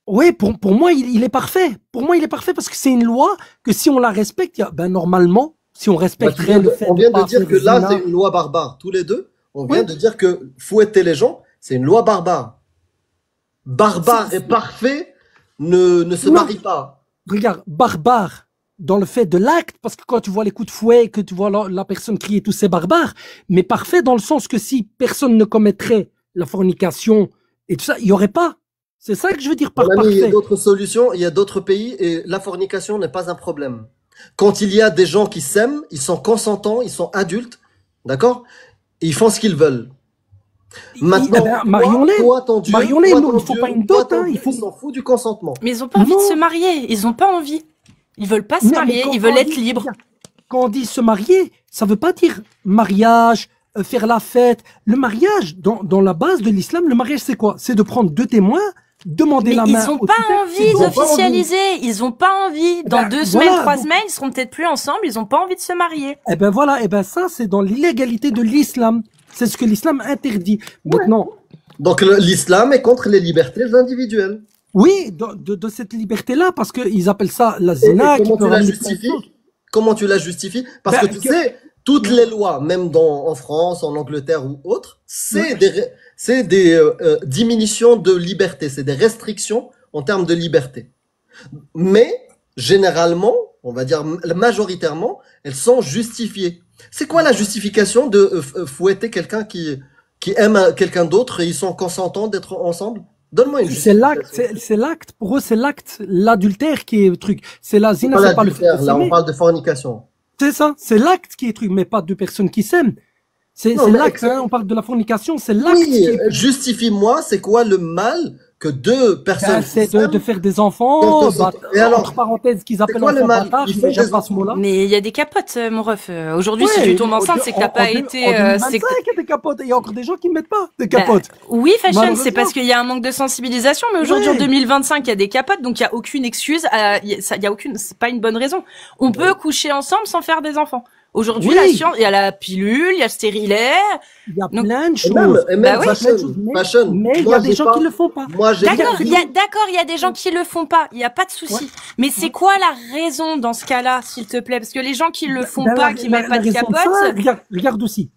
Oui, pour moi, il est parfait. Pour moi, il est parfait parce que c'est une loi que si on la respecte, normalement, si on Bah, respecterait le fait on vient de pas dire faire que là, zina- c'est une loi barbare. Tous les deux, on vient Oui. de dire que fouetter les gens, c'est une loi barbare. Barbare et parfait ne se Non. marient pas. Regarde, barbare dans le fait de l'acte, parce que quand tu vois les coups de fouet, que tu vois la personne crier, tout c'est barbare, mais parfait dans le sens que si personne ne commettrait la fornication et tout ça, il y aurait pas. C'est ça que je veux dire par Mon ami, il y a parfait. d'autres solutions, il y a d'autres pays et la fornication n'est pas un problème. Quand il y a des gens qui s'aiment, ils sont consentants, ils sont adultes, d'accord? Et ils font ce qu'ils veulent. Maintenant, marions-les. toi, ton Dieu, Marions-les, toi, nous, ton il faut Dieu, pas une toi, dot, ton hein, il Dieu, faut. ils s'en foutent du consentement. Mais ils ont pas envie Non. de se marier. Ils ont pas envie. Ils veulent pas se Non, mais marier. quand Ils veulent on être dit- libres. Quand on dit se marier, ça veut pas dire mariage, faire la fête. Le mariage, dans la base de l'islam, le mariage, c'est quoi? C'est de prendre deux témoins, demander Mais la ils main. ont au pas tuteur, envie c'est bon. d'officialiser. Ils ont pas envie. Dans Ben, 2 voilà, semaines, 3 donc- semaines, ils seront peut-être plus ensemble. Ils ont pas envie de se marier. Eh ben voilà, eh ben ça, c'est dans l'illégalité de l'islam. C'est ce que l'islam interdit. Maintenant, Donc l'islam est contre les libertés individuelles. oui, de cette liberté-là, parce qu'ils appellent ça la Et zina. qui comment peut tu la ramener plein de justifies? choses. Comment tu la justifies? Parce Ben, que tu sais, toutes les lois, même en France, en Angleterre ou autre, c'est des diminutions de liberté, c'est des restrictions en termes de liberté. Mais généralement, on va dire majoritairement, elles sont justifiées. C'est quoi la justification de fouetter quelqu'un qui aime quelqu'un d'autre et ils sont consentants d'être ensemble? Donne-moi une C'est l'acte, justification. c'est l'acte, pour eux, c'est l'acte, l'adultère qui est le truc. C'est la zina, Pas c'est pas le fait l'adultère, de là on s'aimer. parle de fornication. C'est ça, c'est l'acte qui est truc, mais pas deux personnes qui s'aiment. C'est Non, mais l'acte, hein, on parle de la fornication, c'est l'acte Oui, qui est... justifie-moi, c'est quoi le mal que deux personnes c'est s'aiment de faire des enfants, Donc, et alors, entre parenthèses qu'ils appellent quoi le enfants mal? bâtards, Ils mais font j'aime des pas ce mot-là. Mais il y a des capotes, mon ref. Aujourd'hui, si Ouais, tu tombes enceinte, c'est que t'as pas été. En c'est 2025, que- il y a des capotes, il y a encore des gens qui ne mettent pas des Bah, capotes. oui, fashion, Malheureusement. c'est parce qu'il y a un manque de sensibilisation, mais aujourd'hui, Ouais. en 2025, il y a des capotes, donc il y a aucune excuse, il y a aucune, c'est pas une bonne raison. On peut coucher ensemble sans faire des enfants. Aujourd'hui, Oui. la science, il y a la pilule, il y a le stérilet. Il y a Donc- plein de Et choses. même Bah oui. fashion. Mais il y Moi, a des j'ai gens pas- qui le font pas. Moi, j'ai D'accord, pas- il y a des gens qui le font pas, il y a pas de souci. Ouais. Mais c'est quoi la raison dans ce cas-là, s'il te plaît? Parce que les gens qui le font Ben, pas, qui mettent pas de raison capote. ça, regarde aussi.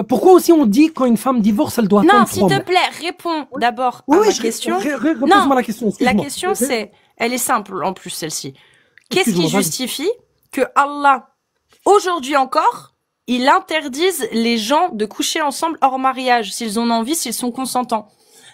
Pourquoi aussi on dit quand une femme divorce, elle doit Non, attendre s'il 3 te mois? plaît, réponds d'abord à Oui, ma oui, question. repose-moi la question. La excuse-moi. question, c'est, elle est simple en plus, celle-ci. Qu'est-ce Excuse-moi, qui vas-y. justifie que Allah, aujourd'hui encore, il interdise les gens de coucher ensemble hors mariage, s'ils en ont envie, s'ils sont consentants?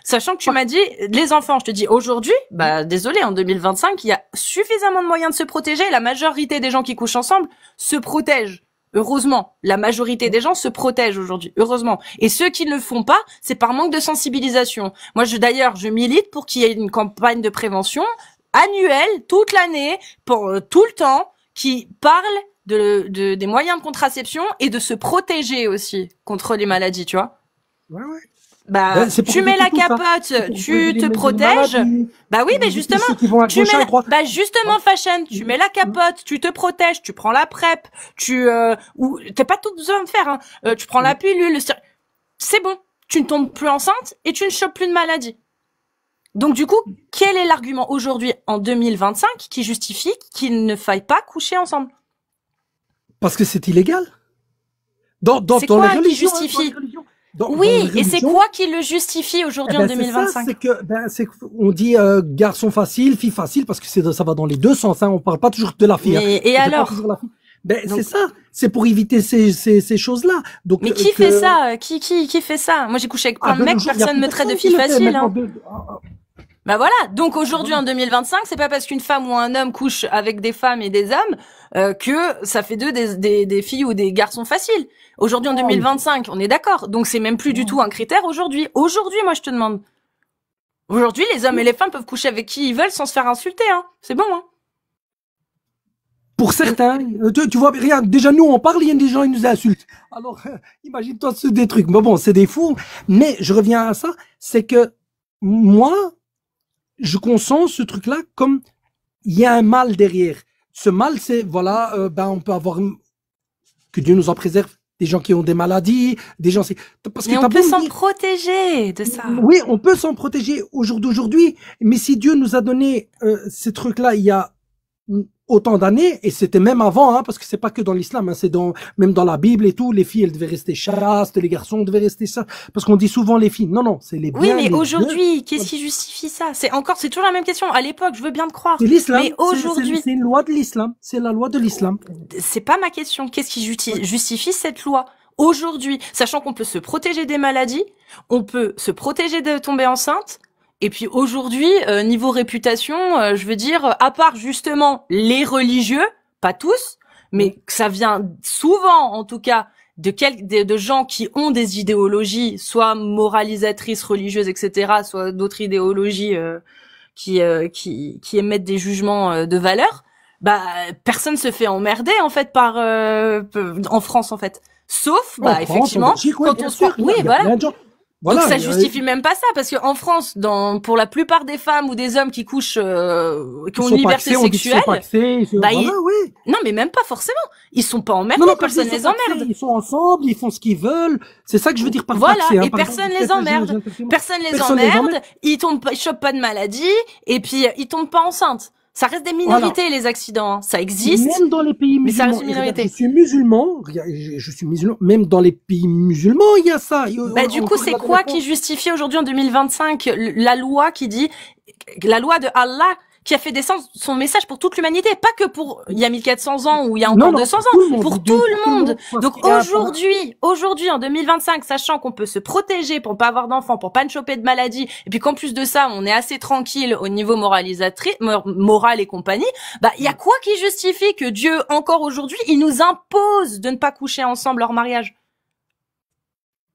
Sachant que tu m'as dit, les enfants, je te dis aujourd'hui, bah, désolé, en 2025, il y a suffisamment de moyens de se protéger. La majorité des gens qui couchent ensemble se protègent. Heureusement, la majorité des gens se protègent aujourd'hui, heureusement. Et ceux qui ne le font pas, c'est par manque de sensibilisation. Moi, d'ailleurs, je milite pour qu'il y ait une campagne de prévention annuelle, toute l'année, pour tout le temps, qui parle des moyens de contraception et de se protéger aussi contre les maladies, tu vois. Ouais, ouais. Bah, Ben, c'est pour tu mets éviter la tout ça. capote, C'est pour tu éviter te les protèges. maladies, Bah oui, mais éviter justement, ceux qui vont à tu gauche, mets à droite. bah justement, fashion, tu mets la capote, tu te protèges, tu prends la PrEP, ou t'as pas tout besoin de faire, hein. Tu prends la pilule, c'est bon, tu ne tombes plus enceinte et tu ne chopes plus de maladie. Donc du coup, quel est l'argument aujourd'hui en 2025 qui justifie qu'il ne faille pas coucher ensemble? Parce que c'est illégal. Dans C'est dans quoi les qui religions, hein, justifie dans les religions. Dans Oui, les et c'est religions, quoi qui le justifie aujourd'hui en c'est ça, 2025? c'est que on dit garçon facile, fille facile, parce que ça va dans les deux sens. Hein, on parle pas toujours de la fille. Mais, hein. et C'est pas alors? toujours la fille. Ben, Donc- c'est ça. C'est pour éviter ces choses-là. Donc, Mais qui fait ça? Qui fait ça? Moi, j'ai couché avec plein de mecs, personne me traite de fille facile, hein. Bah voilà. Donc aujourd'hui, en 2025, c'est pas parce qu'une femme ou un homme couche avec des femmes et des hommes que ça fait d'eux des filles ou des garçons faciles. Aujourd'hui, en 2025, on est d'accord. Donc c'est même plus du tout un critère aujourd'hui. Aujourd'hui, moi, je te demande. Aujourd'hui, les hommes et les femmes peuvent coucher avec qui ils veulent sans se faire insulter, hein. C'est bon, hein. Pour certains, tu vois, regarde, déjà nous on parle, il y a des gens qui nous insultent. Alors, imagine-toi des trucs. Mais bon, c'est des fous. Mais je reviens à ça, c'est que moi, je consens ce truc-là comme il y a un mal derrière. Ce mal, c'est, voilà, on peut avoir, que Dieu nous en préserve, des gens qui ont des maladies, des gens... Parce que Mais t'as on peut beau me s'en dire- protéger de ça. Oui, on peut s'en protéger au jour d'aujourd'hui, mais si Dieu nous a donné ces trucs-là il y a autant d'années, et c'était même avant, hein, parce que c'est pas que dans l'islam, hein, c'est même dans la Bible et tout, les filles elles devaient rester chastes, les garçons devaient rester ça, parce qu'on dit souvent les filles. Non, c'est les biens. Oui, mais les aujourd'hui, qu'est-ce qui justifie ça? C'est toujours la même question. À l'époque, je veux bien te croire. c'est l'islam. Mais aujourd'hui, c'est une loi de l'islam. C'est la loi de l'islam. c'est pas ma question. Qu'est-ce qui justifie cette loi? Aujourd'hui, sachant qu'on peut se protéger des maladies, on peut se protéger de tomber enceinte, et puis aujourd'hui, niveau réputation, je veux dire, à part justement les religieux, pas tous, mais que ça vient souvent, en tout cas, de gens qui ont des idéologies, soit moralisatrices, religieuses, etc., soit d'autres idéologies qui émettent des jugements de valeur. Bah, personne se fait emmerder en fait par en France en fait. Sauf, bah, effectivement, quand on se croit, oui, voilà. Voilà, donc ça justifie même pas ça, parce que en France, pour la plupart des femmes ou des hommes qui couchent, qui ont une liberté sexuelle, non mais même pas forcément, ils sont pas emmerdés, personne les emmerde. Ils sont ensemble, ils font ce qu'ils veulent, c'est ça que je veux dire par voilà, paxé, et personne les emmerde, personne les emmerde, ils chopent pas de maladie, et puis ils tombent pas enceintes. Ça reste des minorités, les accidents, hein. Ça existe. Même dans les pays musulmans. Mais ça reste une minorité. Je suis musulman, même dans les pays musulmans, il y a ça. Bah, du coup, c'est quoi qui justifie aujourd'hui en 2025 la loi qui dit, la loi de Allah qui a fait descendre son message pour toute l'humanité, pas que pour il y a 1400 ans ou il y a encore 200 ans, pour tout le monde. Donc aujourd'hui en 2025, sachant qu'on peut se protéger pour pas avoir d'enfants, pour pas ne choper de maladie, et puis qu'en plus de ça, on est assez tranquille au niveau moral et compagnie, bah il y a quoi qui justifie que Dieu encore aujourd'hui, il nous impose de ne pas coucher ensemble hors mariage?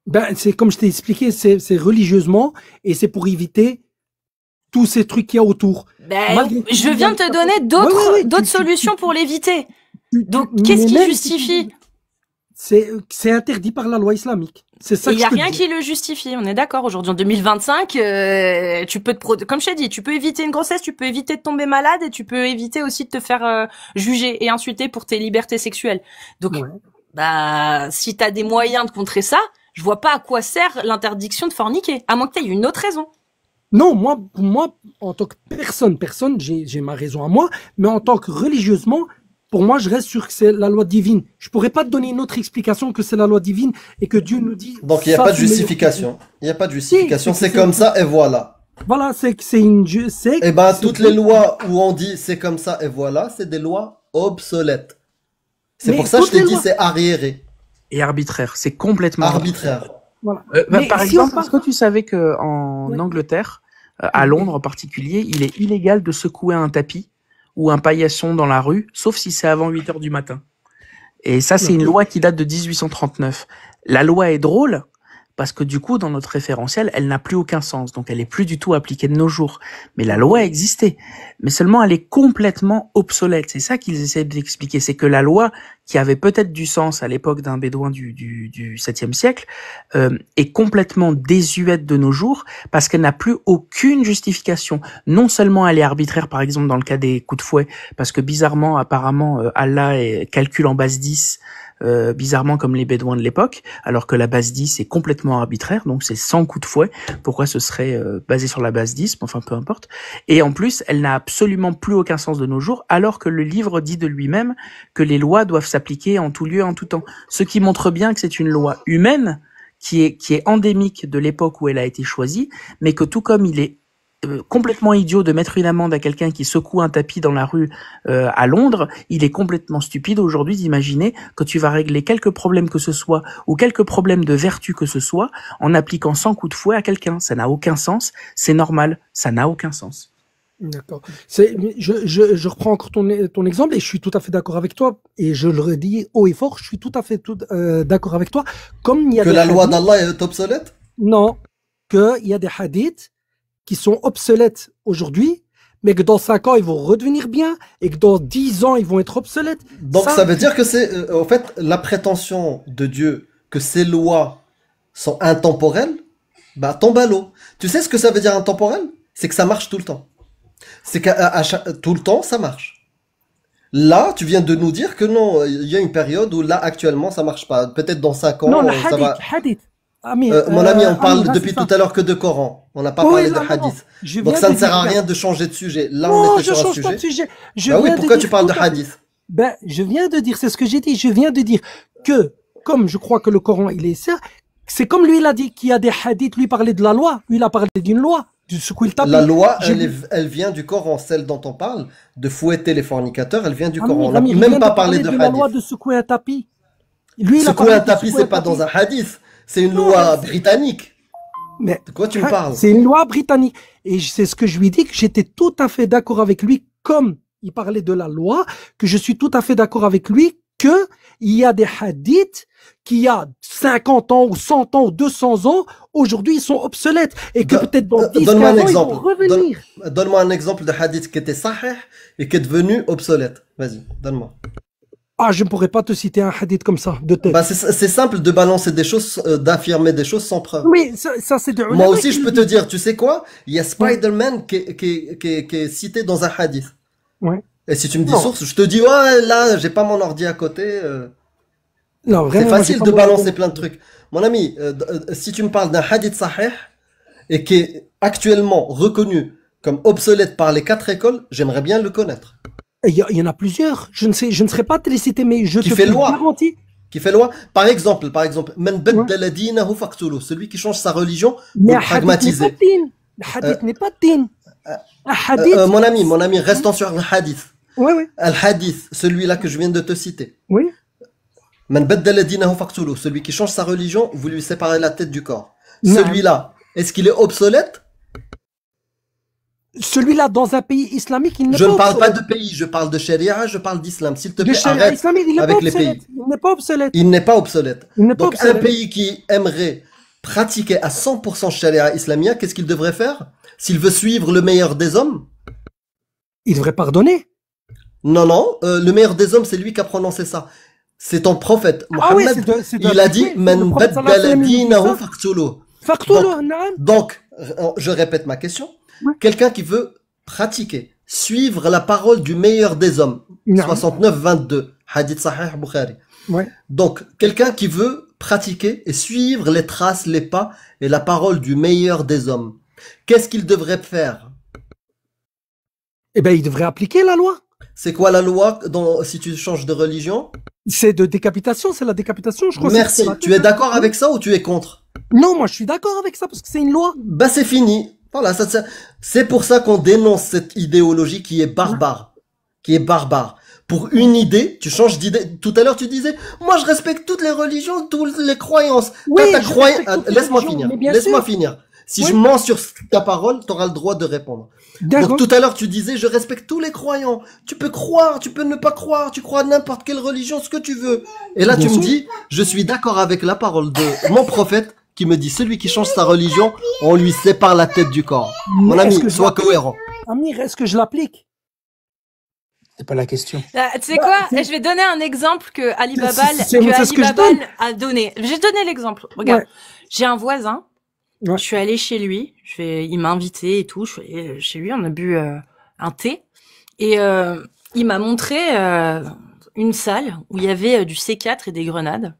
Ben c'est comme je t'ai expliqué, c'est religieusement et c'est pour éviter tous ces trucs qu'il y a autour. Ben, je viens de te donner d'autres solutions pour l'éviter. Donc, qu'est-ce qui justifie? C'est interdit par la loi islamique. C'est ça. Il y a rien qui le justifie. On est d'accord. Aujourd'hui, en 2025, tu peux comme je t'ai dit, tu peux éviter une grossesse, tu peux éviter de tomber malade et tu peux éviter aussi de te faire juger et insulter pour tes libertés sexuelles. Donc, bah, si t'as des moyens de contrer ça, je vois pas à quoi sert l'interdiction de forniquer, à moins que t'aies une autre raison. Non, moi, en tant que personne, j'ai ma raison à moi, mais en tant que religieusement, pour moi, je reste sûr que c'est la loi divine. Je pourrais pas te donner une autre explication que c'est la loi divine et que Dieu nous dit. Donc il n'y a pas de justification. Il n'y a pas de justification. C'est comme ça et voilà. Voilà, c'est une. Eh ben, toutes les lois où on dit c'est comme ça et voilà, c'est des lois obsolètes. C'est pour ça que je t'ai dit c'est arriéré. Et arbitraire. C'est complètement arbitraire. Voilà. Par exemple, est-ce que tu savais que en Angleterre, à Londres en particulier, il est illégal de secouer un tapis ou un paillasson dans la rue, sauf si c'est avant 8 heures du matin. Et ça, c'est une loi qui date de 1839. La loi est drôle parce que du coup, dans notre référentiel, elle n'a plus aucun sens. Donc, elle est plus du tout appliquée de nos jours. Mais la loi existait. Mais seulement, elle est complètement obsolète. C'est ça qu'ils essaient d'expliquer. C'est que la loi, qui avait peut-être du sens à l'époque d'un bédouin du 7e siècle, est complètement désuète de nos jours parce qu'elle n'a plus aucune justification. Non seulement elle est arbitraire, par exemple, dans le cas des coups de fouet, parce que bizarrement, apparemment, Allah calcule en base 10, bizarrement comme les bédouins de l'époque, alors que la base 10 est complètement arbitraire, donc c'est 100 coups de fouet. Pourquoi ce serait basé sur la base 10? Enfin, peu importe. Et en plus, elle n'a absolument plus aucun sens de nos jours, alors que le livre dit de lui-même que les lois doivent s'appliquer en tout lieu, en tout temps. Ce qui montre bien que c'est une loi humaine qui est endémique de l'époque où elle a été choisie, mais que tout comme il est complètement idiot de mettre une amende à quelqu'un qui secoue un tapis dans la rue à Londres, il est complètement stupide aujourd'hui d'imaginer que tu vas régler quelques problèmes que ce soit ou quelques problèmes de vertu que ce soit en appliquant 100 coups de fouet à quelqu'un. Ça n'a aucun sens, c'est normal, ça n'a aucun sens. D'accord. Je reprends encore ton exemple et je suis tout à fait d'accord avec toi et je le redis haut et fort, je suis tout à fait d'accord avec toi. Comme il y a que la loi d'Allah est obsolète? Non, qu'il y a des hadiths qui sont obsolètes aujourd'hui, mais que dans 5 ans, ils vont redevenir bien, et que dans 10 ans, ils vont être obsolètes. Donc ça veut dire que c'est, en fait, la prétention de Dieu que ces lois sont intemporelles, bah tombe à l'eau. Tu sais ce que ça veut dire intemporel? C'est que ça marche tout le temps. C'est qu'à tout le temps, ça marche. Là, tu viens de nous dire que non, il y a une période où là, actuellement, ça marche pas. Peut-être dans 5 ans, non, ça va... hadith. Mon ami, on parle depuis tout à l'heure que de Coran. On n'a pas parlé de hadith. Donc ça ne sert à rien de changer de sujet. Là, on était sur un sujet. Pas de sujet. Bah oui, pourquoi tu parles de hadith? Ben, je viens de dire, c'est ce que j'ai dit. Je viens de dire que, comme je crois que le Coran, il est ça, c'est comme lui, il a dit qu'il y a des hadiths, lui parlait de la loi. Lui, il a parlé d'une loi. Du secouer le tapis. La loi, elle vient du Coran. Celle dont on parle, de fouetter les fornicateurs, elle vient du Coran. On n'a même pas parlé de hadith. La loi de secouer un tapis. Lui, secouer un tapis, c'est pas dans un hadith. C'est une loi britannique. Mais de quoi tu me parles? C'est une loi britannique. Et c'est ce que je lui dis, que j'étais tout à fait d'accord avec lui, comme Il parlait de la loi, que je suis tout à fait d'accord avec lui, que il y a des hadiths qui, il y a 50 ans ou 100 ans ou 200 ans, aujourd'hui, ils sont obsolètes. Et que peut-être dans 10, 15 ans, ils vont revenir. Donne-moi un exemple de hadith qui était sahih et qui est devenu obsolète. Vas-y, donne-moi. Ah, je ne pourrais pas te citer un hadith comme ça, de tête. Bah, c'est simple de balancer des choses, d'affirmer des choses sans preuve. Oui, ça c'est de... Moi aussi, je peux te dire, tu sais quoi? Il y a Spider-Man qui est cité dans un hadith. Ouais. Et si tu me dis source, je te dis, ouais, là, j'ai pas mon ordi à côté. Non, C'est vraiment, facile de balancer plein de trucs. Mon ami, si tu me parles d'un hadith sahih et qui est actuellement reconnu comme obsolète par les 4 écoles, j'aimerais bien le connaître. Il y en a plusieurs. Je ne serais pas te les citer, mais je Qui te fait loi. garantis. Qui fait loi. Par exemple, Man baddala dinahu faqtuluh, celui qui change sa religion, vous le pragmatisez. Le hadith n'est pas din. Hadith. Mon ami, restons sur le hadith. Oui, oui. Al-hadith, celui-là que je viens de te citer. Oui. Man baddala dinahu faqtuluh, celui qui change sa religion, vous lui séparez la tête du corps. Non. Celui-là, est-ce qu'il est obsolète? Celui-là, dans un pays islamique, il n'est pas Je ne obsolète. parle pas de pays, je parle de charia, je parle d'islam. S'il te Le plaît, charia arrête islamique, il n'est avec pas les obsolète. pays. Il n'est pas obsolète. Il n'est pas obsolète. Il n'est pas Donc un obsolète. pays qui aimerait pratiquer à 100% charia islamia, qu'est-ce qu'il devrait faire? S'il veut suivre le meilleur des hommes? Il devrait pardonner. Non, le meilleur des hommes, c'est lui qui a prononcé ça. C'est ton prophète. Ah oui, Mohammed, c'est de il a dit, le Man prophète sallallahu baddala alayhi wa dinahu sallam. faqtuluh. Faqtuluh, naam. Donc, je répète ma question. Ouais. Quelqu'un qui veut pratiquer, suivre la parole du meilleur des hommes. Non. 69-22, hadith sahih Bukhari. Ouais. Donc, quelqu'un qui veut pratiquer et suivre les traces, les pas et la parole du meilleur des hommes. Qu'est-ce qu'il devrait faire? Eh ben, il devrait appliquer la loi. C'est quoi la loi si tu changes de religion? C'est de décapitation, c'est la décapitation, je crois. Merci. Tu es d'accord avec ça ou tu es contre? Non, moi je suis d'accord avec ça parce que c'est une loi. Bah c'est fini. Voilà, c'est pour ça qu'on dénonce cette idéologie qui est barbare. Pour une idée, tu changes d'idée. Tout à l'heure, tu disais, moi je respecte toutes les religions, toutes les croyances. Oui, Toi, ta je croyance. respecte toutes les Laisse-moi religions, finir. mais bien Laisse-moi sûr. finir. Si Oui. je mens sur ta parole, tu auras le droit de répondre. D'accord. Donc tout à l'heure, tu disais, je respecte tous les croyants. Tu peux croire, tu peux ne pas croire, tu crois à n'importe quelle religion, ce que tu veux. Et là, Bien tu me sûr. dis, je suis d'accord avec la parole de mon prophète qui me dit, celui qui change sa religion, on lui sépare la tête du corps. Mon Mais est-ce ami, que je sois l'applique cohérent. Amir, est-ce que je l'applique? C'est pas la question. Ah, tu sais quoi? Je vais donner un exemple que Ali Babal, c'est ce que je donne. a donné. J'ai donné l'exemple. Regarde. Ouais. J'ai un voisin. Ouais. Je suis allée chez lui. Il m'a invité et tout. Je suis allée chez lui. On a bu un thé. Et il m'a montré une salle où il y avait du C4 et des grenades.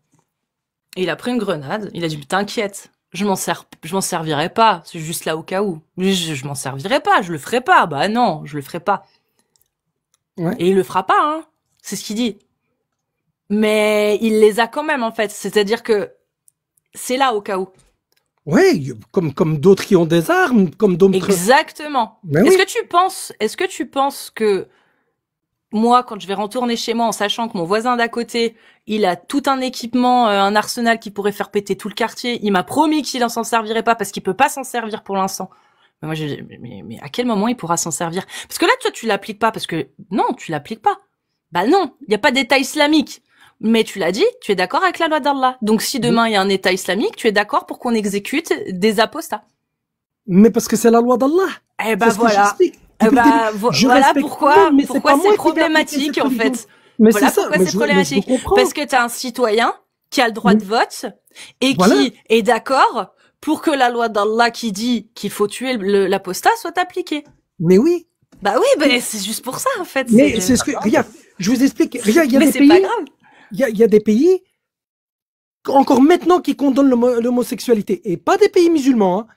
Et il a pris une grenade. Il a dit, t'inquiète. Je m'en servirai pas. C'est juste là au cas où. Je m'en servirai pas. Je le ferai pas. Bah non, je le ferai pas. Ouais. Et il le fera pas, hein. C'est ce qu'il dit. Mais il les a quand même, en fait. C'est-à-dire que c'est là au cas où. Oui, comme d'autres qui ont des armes, comme d'autres. Exactement. Ben oui. Est-ce que tu penses que moi, quand je vais retourner chez moi en sachant que mon voisin d'à côté, il a tout un équipement, un arsenal qui pourrait faire péter tout le quartier, il m'a promis qu'il en s'en servirait pas parce qu'il peut pas s'en servir pour l'instant. Mais moi, mais à quel moment il pourra s'en servir? Parce que là, toi, tu l'appliques pas parce que, non, tu l'appliques pas. Bah non, il y a pas d'État islamique. Mais tu l'as dit, tu es d'accord avec la loi d'Allah. Donc si demain il y a un État islamique, tu es d'accord pour qu'on exécute des apostats. Mais parce que c'est la loi d'Allah. Eh ben C'est ce que voilà. j'explique. Eh Depuis le ben, début. Je voilà respecte pourquoi, tout, mais pourquoi pas moi c'est qui vais problématique appliquer en cette fait. religion. Mais Voilà c'est ça. pourquoi mais c'est je problématique. comprends. Parce que t'as un citoyen qui a le droit de vote et Voilà. qui est d'accord pour que la loi d'Allah qui dit qu'il faut tuer l'apostat soit appliquée. Mais oui. Bah oui, ben c'est juste pour ça en fait. Mais c'est ce que. Regarde, je vous explique. Regarde, il y a Mais des c'est pays. pas grave. Il y a des pays, encore maintenant, qui condamnent l'homosexualité. Et pas des pays musulmans. Hein.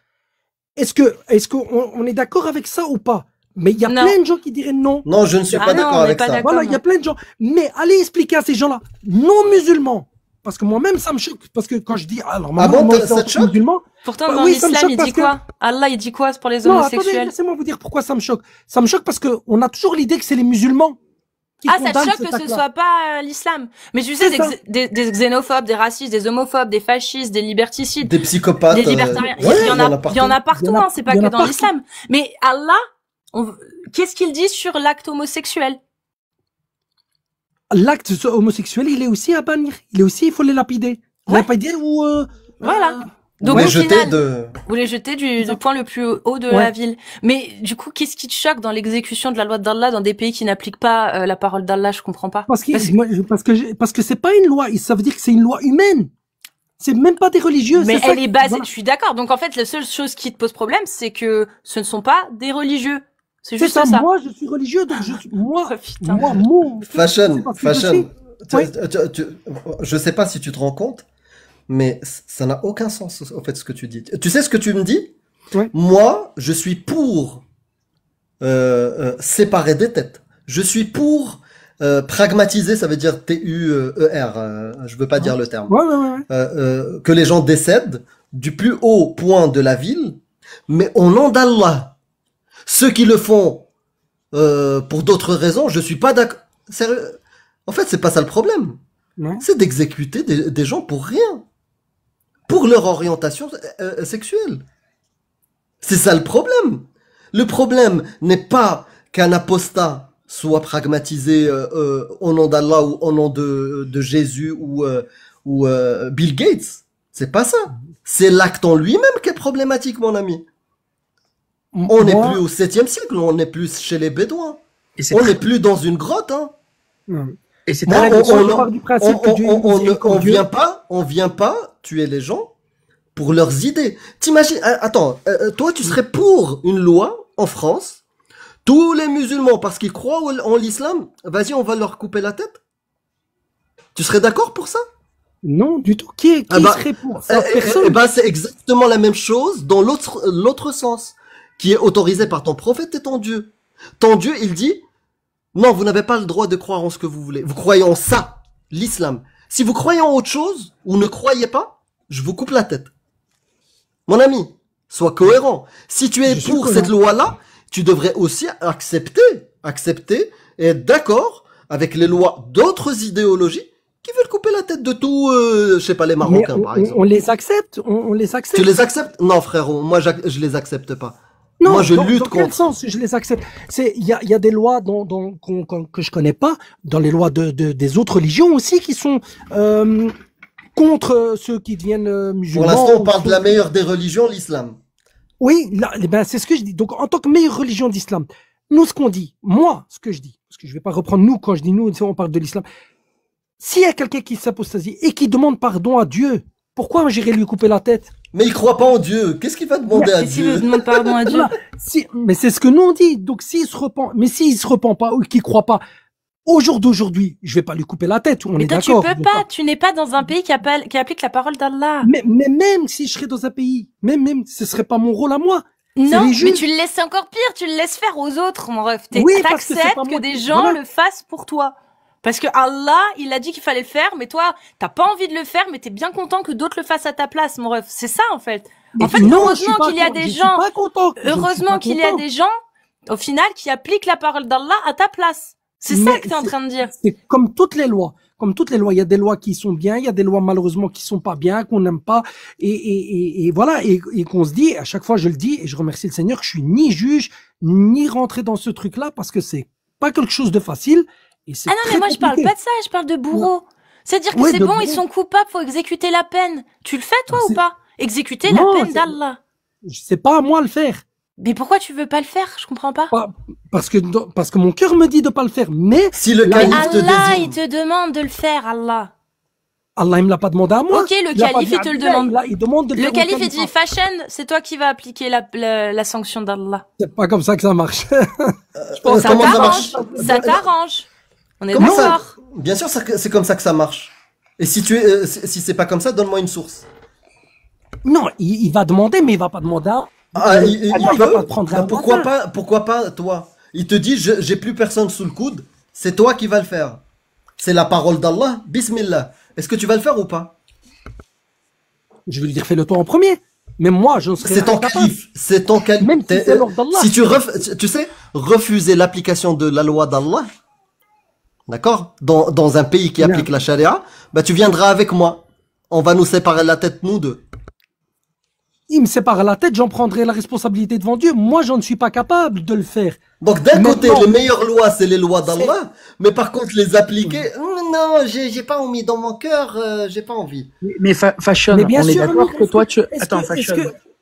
Est-ce qu'on est d'accord avec ça ou pas? Mais il y a Non. plein de gens qui diraient non. Non, je ne suis Ah pas non, d'accord on n'est avec pas ça. d'accord. Voilà, il y a plein de gens. Mais allez expliquer à ces gens-là, non musulmans. Parce que moi-même, ça me choque. Parce que quand je dis, alors, Ah bon, moi, ça te c'est choque? musulman. Pourtant Bah dans oui, ça me l'islam choque il parce dit que- quoi? Allah il dit quoi pour les Non, attendez, homosexuels? laissez-moi vous dire pourquoi ça me choque. Ça me choque parce que on a toujours l'idée que c'est les musulmans qui Ah, ça te condamnent choque cet que ce acte-là. soit pas l'islam. Mais tu sais, C'est ça. des xénophobes, des racistes, des homophobes, des fascistes, des liberticides, Des psychopathes. des libertariens. ouais, il y en a partout, Il y en a- hein, c'est pas il y en que a dans partout. l'islam. Mais Allah, Qu'est-ce qu'il dit sur l'acte homosexuel? L'acte homosexuel, il est aussi à bannir. Il est aussi, il faut les lapider. Ouais. Lapider ou... Voilà. Donc Ouais, au final, vous les jeter du point le plus haut de la ville. Mais du coup, qu'est-ce qui te choque dans l'exécution de la loi d'Allah dans des pays qui n'appliquent pas la parole d'Allah? Je comprends pas. Parce que c'est pas une loi. Ça veut dire que c'est une loi humaine. C'est même pas des religieux. Mais elle est basée. Voilà. Je suis d'accord. Donc en fait, la seule chose qui te pose problème, c'est que ce ne sont pas des religieux. C'est juste ça. Moi, je suis religieux, donc moi, oh, Fashion. Oui. Je sais pas si tu te rends compte, mais ça n'a aucun sens, au fait, ce que tu dis. Tu sais ce que tu me dis? Ouais. Moi, je suis pour séparer des têtes. Je suis pour pragmatiser, ça veut dire T-U-E-R. Je veux pas dire le terme. Ouais. Que les gens décèdent du plus haut point de la ville, mais au nom d'Allah. Ceux qui le font pour d'autres raisons, je suis pas d'accord. Sérieux. En fait, c'est pas ça le problème. Ouais. C'est d'exécuter des gens pour rien. Pour leur orientation sexuelle. C'est ça le problème. Le problème n'est pas qu'un apostat soit pragmatisé au nom d'Allah ou au nom de Jésus ou Bill Gates. C'est pas ça. C'est l'acte en lui-même qui est problématique, mon ami. On n'est plus au 7e siècle, on n'est plus chez les Bédouins. On n'est plus dans une grotte, hein. Et c'est on vient pas tuer les gens pour leurs idées. T'imagines, attends, toi tu serais pour une loi en France, tous les musulmans parce qu'ils croient en l'islam, vas-y on va leur couper la tête. Tu serais d'accord pour ça? Non, du tout. Qui serait pour ça? Personne. C'est exactement la même chose dans l'autre sens, qui est autorisé par ton prophète et ton Dieu. Ton Dieu, il dit, non, vous n'avez pas le droit de croire en ce que vous voulez. Vous croyez en ça, l'islam. Si vous croyez en autre chose, ou ne croyez pas, je vous coupe la tête. Mon ami, sois cohérent. Si tu es pour cette loi-là, tu devrais aussi accepter et être d'accord avec les lois d'autres idéologies qui veulent couper la tête de tout, je sais pas, les Marocains, par exemple. On les accepte, on les accepte. Tu les acceptes? Non, frérot, moi, je les accepte pas. Non, moi, je lutte contre. Dans quel sens je les accepte? Il y a des lois que je connais pas, dans les lois des autres religions aussi, qui sont contre ceux qui deviennent musulmans. Pour l'instant, on parle de la meilleure des religions, l'islam. Oui, là, c'est ce que je dis. Donc, en tant que meilleure religion d'islam, nous, ce qu'on dit, moi, ce que je dis, parce que je vais pas reprendre nous, quand je dis nous, on parle de l'islam. S'il y a quelqu'un qui s'apostasie et qui demande pardon à Dieu, pourquoi j'irai lui couper la tête? Mais il croit pas en Dieu. Qu'est-ce qu'il va demander à Dieu? S'il demande pardon à Dieu. Mais c'est ce que nous on dit. Donc s'il se repent, mais s'il se repent pas ou qu'il croit pas, au jour d'aujourd'hui, je vais pas lui couper la tête. On est d'accord. Mais toi, tu peux pas. Tu n'es pas dans un pays qui applique la parole d'Allah. Mais même si je serais dans un pays, même, ce serait pas mon rôle à moi. Non, mais tu le laisses encore pire. Tu le laisses faire aux autres, mon ref. T'acceptes que des gens le fassent pour toi. Parce que Allah, il a dit qu'il fallait le faire, mais toi, t'as pas envie de le faire, mais t'es bien content que d'autres le fassent à ta place, mon ref. C'est ça, en fait. Heureusement qu'il y a des gens, au final, qui appliquent la parole d'Allah à ta place. C'est ça que t'es en train de dire. C'est comme toutes les lois. Comme toutes les lois, il y a des lois qui sont bien, il y a des lois malheureusement qui sont pas bien, qu'on n'aime pas, et voilà, et qu'on se dit, à chaque fois je le dis, et je remercie le Seigneur, que je suis ni juge, ni rentré dans ce truc-là, parce que c'est pas quelque chose de facile. Ah non, mais moi je parle pas de ça, je parle de bourreau. C'est-à-dire que c'est bon, ils sont coupables, faut exécuter la peine. Tu le fais toi ou pas? Exécuter la peine d'Allah. C'est pas à moi de le faire. Mais pourquoi tu veux pas le faire? Je comprends pas. Parce que mon cœur me dit de pas le faire, mais si le calife te Allah, il te demande de le faire, Allah. Allah, il me l'a pas demandé à moi. Ok, le calife, il te le demande. Il demande de le faire. Le calife, il dit, Fashion, c'est toi qui vas appliquer la sanction d'Allah. C'est pas comme ça que ça marche. Ça t'arrange. On est d'accord. Bien sûr, c'est comme ça que ça marche. Et si c'est pas comme ça, donne-moi une source. Non, il va demander, mais il va pas demander. Il va pas prendre. Pourquoi pas toi? Il te dit, j'ai plus personne sous le coude. C'est toi qui vas le faire. C'est la parole d'Allah. Bismillah. Est-ce que tu vas le faire ou pas? Je vais lui dire, fais-le toi en premier. Mais moi, je ne serai pas capable. C'est ton calife. Même si c'est l'ordre d'Allah. Si tu sais, refuser l'application de la loi d'Allah. D'accord? Dans un pays qui applique la charia, bah tu viendras avec moi. On va nous séparer la tête, nous deux. il me sépare la tête, j'en prendrai la responsabilité devant Dieu. Moi, j'en suis pas capable de le faire. Donc d'un côté, Maintenant, les meilleures lois, c'est les lois d'Allah, mais par contre, les appliquer, non, j'ai pas envie dans mon cœur, j'ai pas envie. Mais Fashion, mais bien on est sûr, d'accord Amir, que toi tu... est-ce Attends, que, Fashion.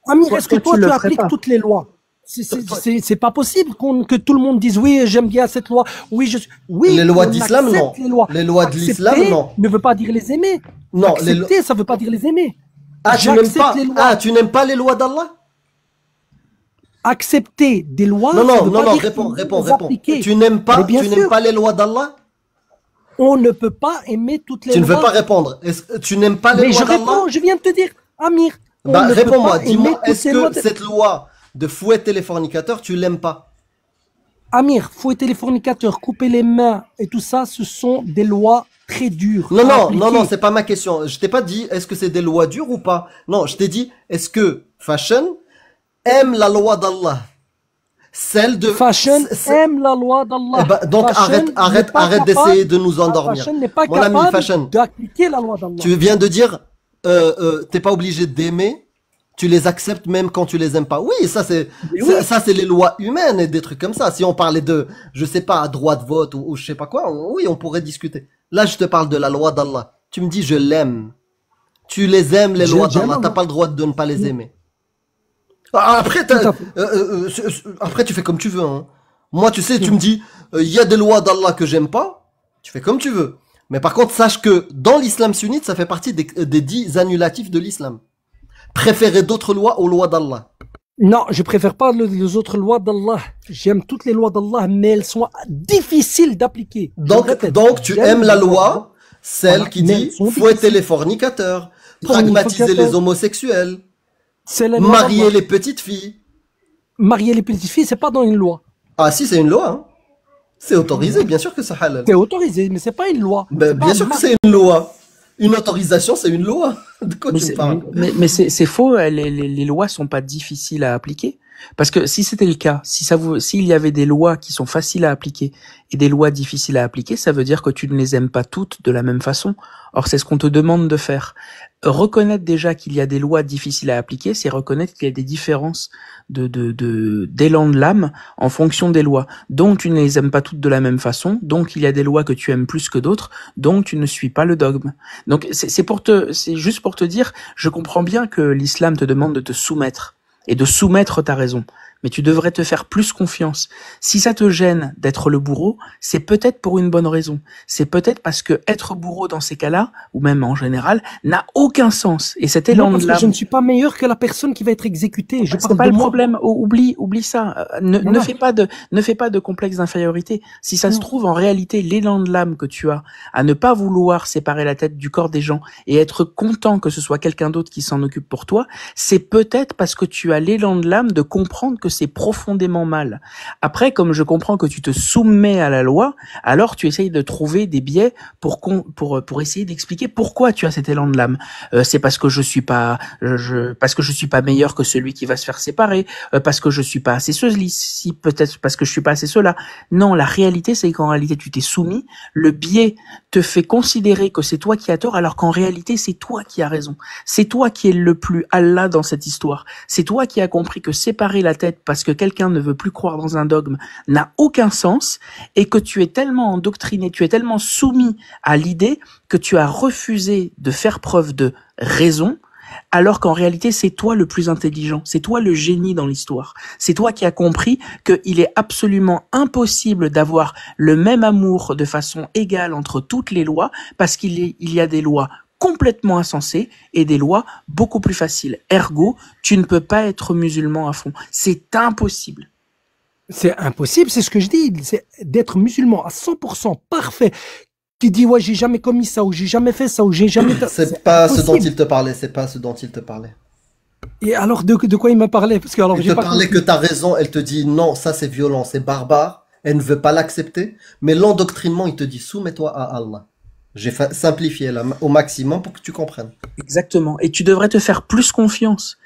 Amir, est-ce que toi, tu tu le ferais appliques pas. toutes les lois? C'est pas possible que tout le monde dise oui, j'aime bien cette loi. Oui, oui. Les lois on d'islam, accepte non. Les lois. Les lois de l'islam, Accepter non. ne veut pas dire les aimer. Non, Accepter, ça veut pas dire les aimer. Ah, tu n'aimes J'accepte pas, les lois. ah, tu n'aimes pas les lois d'Allah? Accepter des lois. Non, ça non, veut non, pas non, dire réponds, les réponds. appliquer. Tu n'aimes Mais pas, bien tu n'aimes sûr. pas les lois d'Allah? On ne peut pas aimer toutes les Tu ne lois. veux pas répondre. Tu n'aimes pas les Mais je lois d'Allah? réponds, je viens de te dire, Amir. On Bah, ne peut réponds-moi, pas aimer dis-moi, toutes est-ce les lois que cette loi de fouetter les fornicateurs, tu l'aimes pas? Amir, fouetter les fornicateurs, couper les mains et tout ça, ce sont des lois très dures. Non, à non, appliquer. non, non, c'est pas ma question. Je t'ai pas dit, est-ce que c'est des lois dures ou pas? Non, je t'ai dit, est-ce que Fashion aime la loi d'Allah? Celle de... Fashion aime la loi d'Allah. Eh ben, donc Fashion arrête n'est pas capable- d'essayer de nous endormir. Fashion n'est pas Mon ami capable Fashion, d'appliquer la loi d'Allah. tu viens de dire, t'es pas obligé d'aimer, tu les acceptes même quand tu les aimes pas. Oui, ça c'est, Mais oui. ça c'est les lois humaines et des trucs comme ça. Si on parlait de, je sais pas, droit de vote ou je sais pas quoi, oui, on pourrait discuter. Là, je te parle de la loi d'Allah. Tu me dis, je l'aime. Tu les aimes, les lois J'aime d'Allah. T'as Allah. pas le droit de ne pas les Oui. aimer. Après, Tout à fait. après, tu fais comme tu veux. Hein. Moi, tu sais, tu me dis, il y a des lois d'Allah que j'aime pas. Tu fais comme tu veux. Mais par contre, sache que dans l'islam sunnite, ça fait partie des 10 annulatifs de l'islam. Préférer d'autres lois aux lois d'Allah. Non, je préfère pas les autres lois d'Allah. J'aime toutes les lois d'Allah, mais elles sont difficiles d'appliquer. Je Donc, le répète, donc tu j'aime aimes la les lois loi, celle Voilà. qui Mais dit elles sont fouetter difficiles. les fornicateurs, pragmatiser les homosexuels, C'est la loi marier d'Allah. les petites filles. Marier les petites filles, c'est pas dans une loi. Ah si, c'est une loi. Hein. C'est autorisé, bien sûr que c'est halal. C'est autorisé, mais c'est pas une loi. Ben, C'est bien pas sûr que mar- c'est une loi. Une autorisation, c'est une loi. De quoi Mais tu me c'est parles? mais c'est faux, les lois sont pas difficiles à appliquer. Parce que si c'était le cas, s'il y avait des lois qui sont faciles à appliquer et des lois difficiles à appliquer, ça veut dire que tu ne les aimes pas toutes de la même façon. Or, c'est ce qu'on te demande de faire. Reconnaître déjà qu'il y a des lois difficiles à appliquer, c'est reconnaître qu'il y a des différences d'élan de l'âme en fonction des lois. Donc, tu ne les aimes pas toutes de la même façon. Donc, il y a des lois que tu aimes plus que d'autres. Donc, tu ne suis pas le dogme. Donc, c'est juste pour te dire, je comprends bien que l'islam te demande de te soumettre et de soumettre ta raison. Mais tu devrais te faire plus confiance. Si ça te gêne d'être le bourreau, c'est peut-être pour une bonne raison. C'est peut-être parce que être bourreau dans ces cas-là, ou même en général, n'a aucun sens. Et cet élan Non, parce de que l'âme... je ne suis pas meilleur que la personne qui va être exécutée. Je C'est parle pas de le moi. problème. Oublie ça. Ne fais pas de complexe d'infériorité. Si ça se Non. trouve, en réalité, l'élan de l'âme que tu as à ne pas vouloir séparer la tête du corps des gens et être content que ce soit quelqu'un d'autre qui s'en occupe pour toi, c'est peut-être parce que tu as l'élan de l'âme de comprendre que c'est profondément mal. Après, comme je comprends que tu te soumets à la loi, alors tu essayes de trouver des biais pour essayer d'expliquer pourquoi tu as cet élan de l'âme. C'est parce que je suis pas meilleur que celui qui va se faire séparer, parce que je suis pas assez ceci, peut-être parce que je suis pas assez cela. Non, la réalité c'est qu'en réalité tu t'es soumis, le biais te fait considérer que c'est toi qui as tort alors qu'en réalité c'est toi qui as raison. C'est toi qui es le plus Allah dans cette histoire. C'est toi qui as compris que séparer la tête parce que quelqu'un ne veut plus croire dans un dogme n'a aucun sens et que tu es tellement endoctriné, tu es tellement soumis à l'idée que tu as refusé de faire preuve de raison alors qu'en réalité, c'est toi le plus intelligent, c'est toi le génie dans l'histoire. C'est toi qui as compris qu'il est absolument impossible d'avoir le même amour de façon égale entre toutes les lois, parce qu'il y a des lois complètement insensées et des lois beaucoup plus faciles. Ergo, tu ne peux pas être musulman à fond. C'est impossible. C'est impossible, c'est ce que je dis. C'est d'être musulman à 100% parfait. Qui dit, ouais, j'ai jamais commis ça, ou j'ai jamais fait ça, ou j'ai jamais... C'est pas ce dont impossible. il te parlait, c'est pas ce dont il te parlait. Et alors, de quoi il m'a parlé? Parce que alors, Il j'ai te pas parlait compris. que t'as raison, elle te dit non, ça c'est violent, c'est barbare, elle ne veut pas l'accepter, mais l'endoctrinement, il te dit soumets-toi à Allah. J'ai simplifié là, au maximum pour que tu comprennes. Exactement. Et tu devrais te faire plus confiance.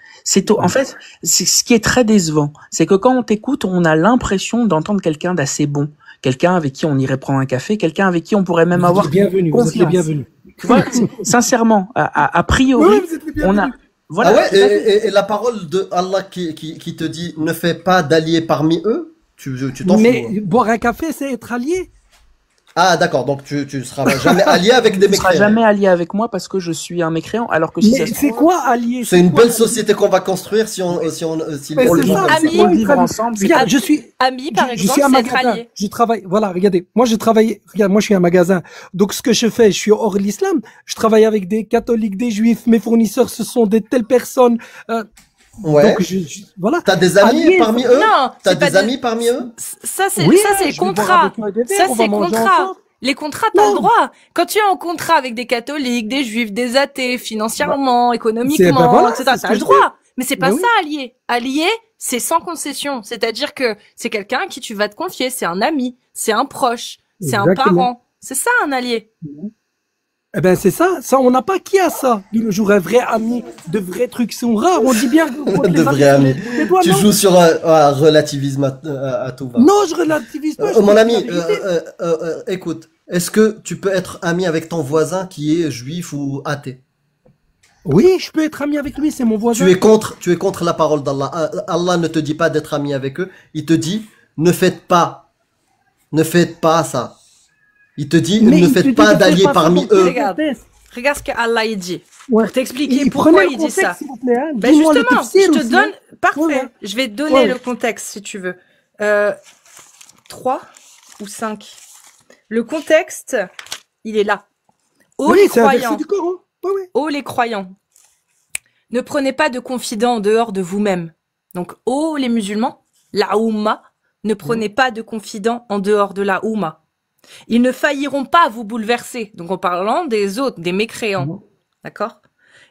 En fait, c'est ce qui est très décevant. C'est que quand on t'écoute, on a l'impression d'entendre quelqu'un d'assez bon. Quelqu'un avec qui on irait prendre un café, quelqu'un avec qui on pourrait même avoir Bienvenue, vous êtes les confiance. bienvenus. Tu vois, sincèrement, a priori, Oui, vous êtes les on a, bienvenus. Voilà. Ah ouais, tout à fait. et la parole de Allah qui te dit ne fais pas d'alliés parmi eux, tu t'en fous. Mais Hein. boire un café, c'est être allié. Ah d'accord, donc tu seras jamais allié avec des Tu ne seras mécréants. jamais allié avec moi parce que je suis un mécréant, alors que si ça Mais se c'est trouve, quoi allié? C'est une quoi, belle allié? société qu'on va construire si Mais pour le c'est vivre, ça, Ami, c'est quoi pour le vivre être allié? ensemble, c'est Regarde, ami, je suis, ami, par je exemple, suis un c'est être magasin. allié. Je travaille. Voilà, regardez. Moi, je travaille. Regarde, moi, je suis un magasin. Donc, ce que je fais, je suis hors l'islam. Je travaille avec des catholiques, des juifs. Mes fournisseurs, ce sont des telles personnes. Ouais. Donc, voilà. T'as des amis Allié, parmi eux? Non, T'as c'est pas des amis parmi eux? Ça, c'est Oui, ça, c'est je vais boire contrat. avec toi des verres, Ça, on va c'est manger contrat. ensemble. Les contrats, t'as le Non. droit. Quand tu es en contrat avec des catholiques, des juifs, des athées, financièrement, économiquement, voilà, etc., c'est ce t'as que le je droit. Mais c'est pas Mais oui. ça, allié. Allié, c'est sans concession. C'est-à-dire que c'est quelqu'un à qui tu vas te confier. C'est un ami. C'est un proche. C'est un Exactement. parent. C'est ça, un allié. Eh ben, c'est ça. Ça, on n'a pas qui a ça. De nos jours, un vrai ami, de vrais trucs sont rares. On dit bien que De vrais amis. les doigts, Tu non. joues sur un relativisme à tout va. Non, je relativise pas. je Mon dis ami, la vérité. écoute, est-ce que tu peux être ami avec ton voisin qui est juif ou athée? Oui, je peux être ami avec lui, c'est mon voisin. Tu es contre la parole d'Allah. Allah ne te dit pas d'être ami avec eux. Il te dit, ne faites pas ça. Il te dit, Mais ne il te faites dit pas de d'alliés faire pas ça parmi pour eux. Regarde. Regarde ce qu'Allah il dit. Ouais. Pour t'expliquer Et pourquoi prenez le il dit ça. contexte, s'il vous plaît, hein. Ben Dis-moi le justement, tafsir je te aussi, donne... hein. Parfait. Ouais. Je vais te donner Ouais. le contexte, si tu veux. 3 ou 5. Le contexte, il est là. Ô Oui, les c'est un verset croyants, du Coran. Ouais, ouais. ô les croyants, ne prenez pas de confident en dehors de vous-même. Donc, ô les musulmans, la Oumma, ne prenez pas de confident en dehors de la Oumma. Ils ne failliront pas vous bouleverser. Donc, en parlant des autres, des mécréants. D'accord?